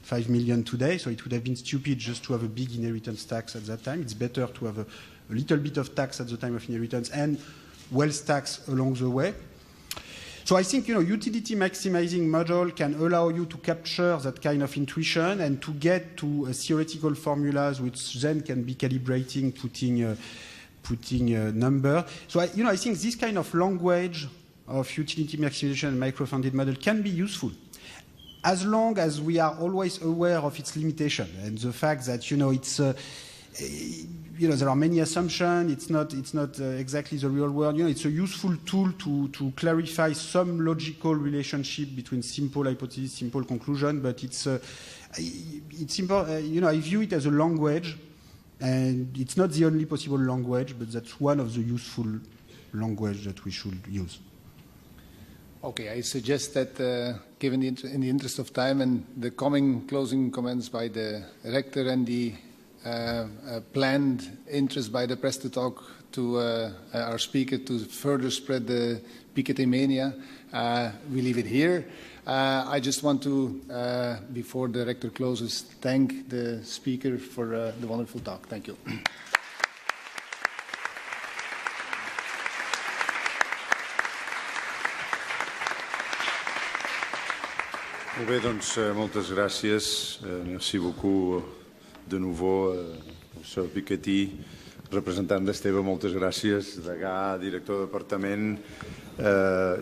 5 million today, so it would have been stupid just to have a big inheritance tax at that time. It's better to have a little bit of tax at the time of inheritance and wealth tax along the way. So I think, utility maximizing model can allow you to capture that kind of intuition and to get to theoretical formulas which then can be calibrating, putting a number. So, I think this kind of language of utility maximization and micro-funded model can be useful, as long as we are always aware of its limitation and the fact that, it's there are many assumptions. It's not exactly the real world. It's a useful tool to clarify some logical relationship between simple hypothesis, simple conclusion. But it's important. I view it as a language, and it's not the only possible language, but that's one of the useful language that we should use. Okay, I suggest that, given in the interest of time and the coming closing comments by the rector and the planned interest by the press to talk to our speaker to further spread the Piketty mania, we leave it here. I just want to, before the rector closes, thank the speaker for the wonderful talk. Thank you. Molt bé, doncs moltes gràcies. Merci beaucoup de nouveau, professor Piketty, representant d'Esteve, moltes gràcies, degà, director de departament,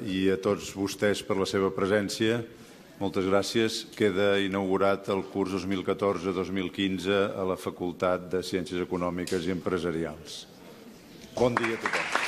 i a tots vostès per la seva presència. Moltes gràcies. Queda inaugurat el curs 2014-2015 a la Facultat de Ciències Econòmiques i Empresarials. Bon dia a tothom.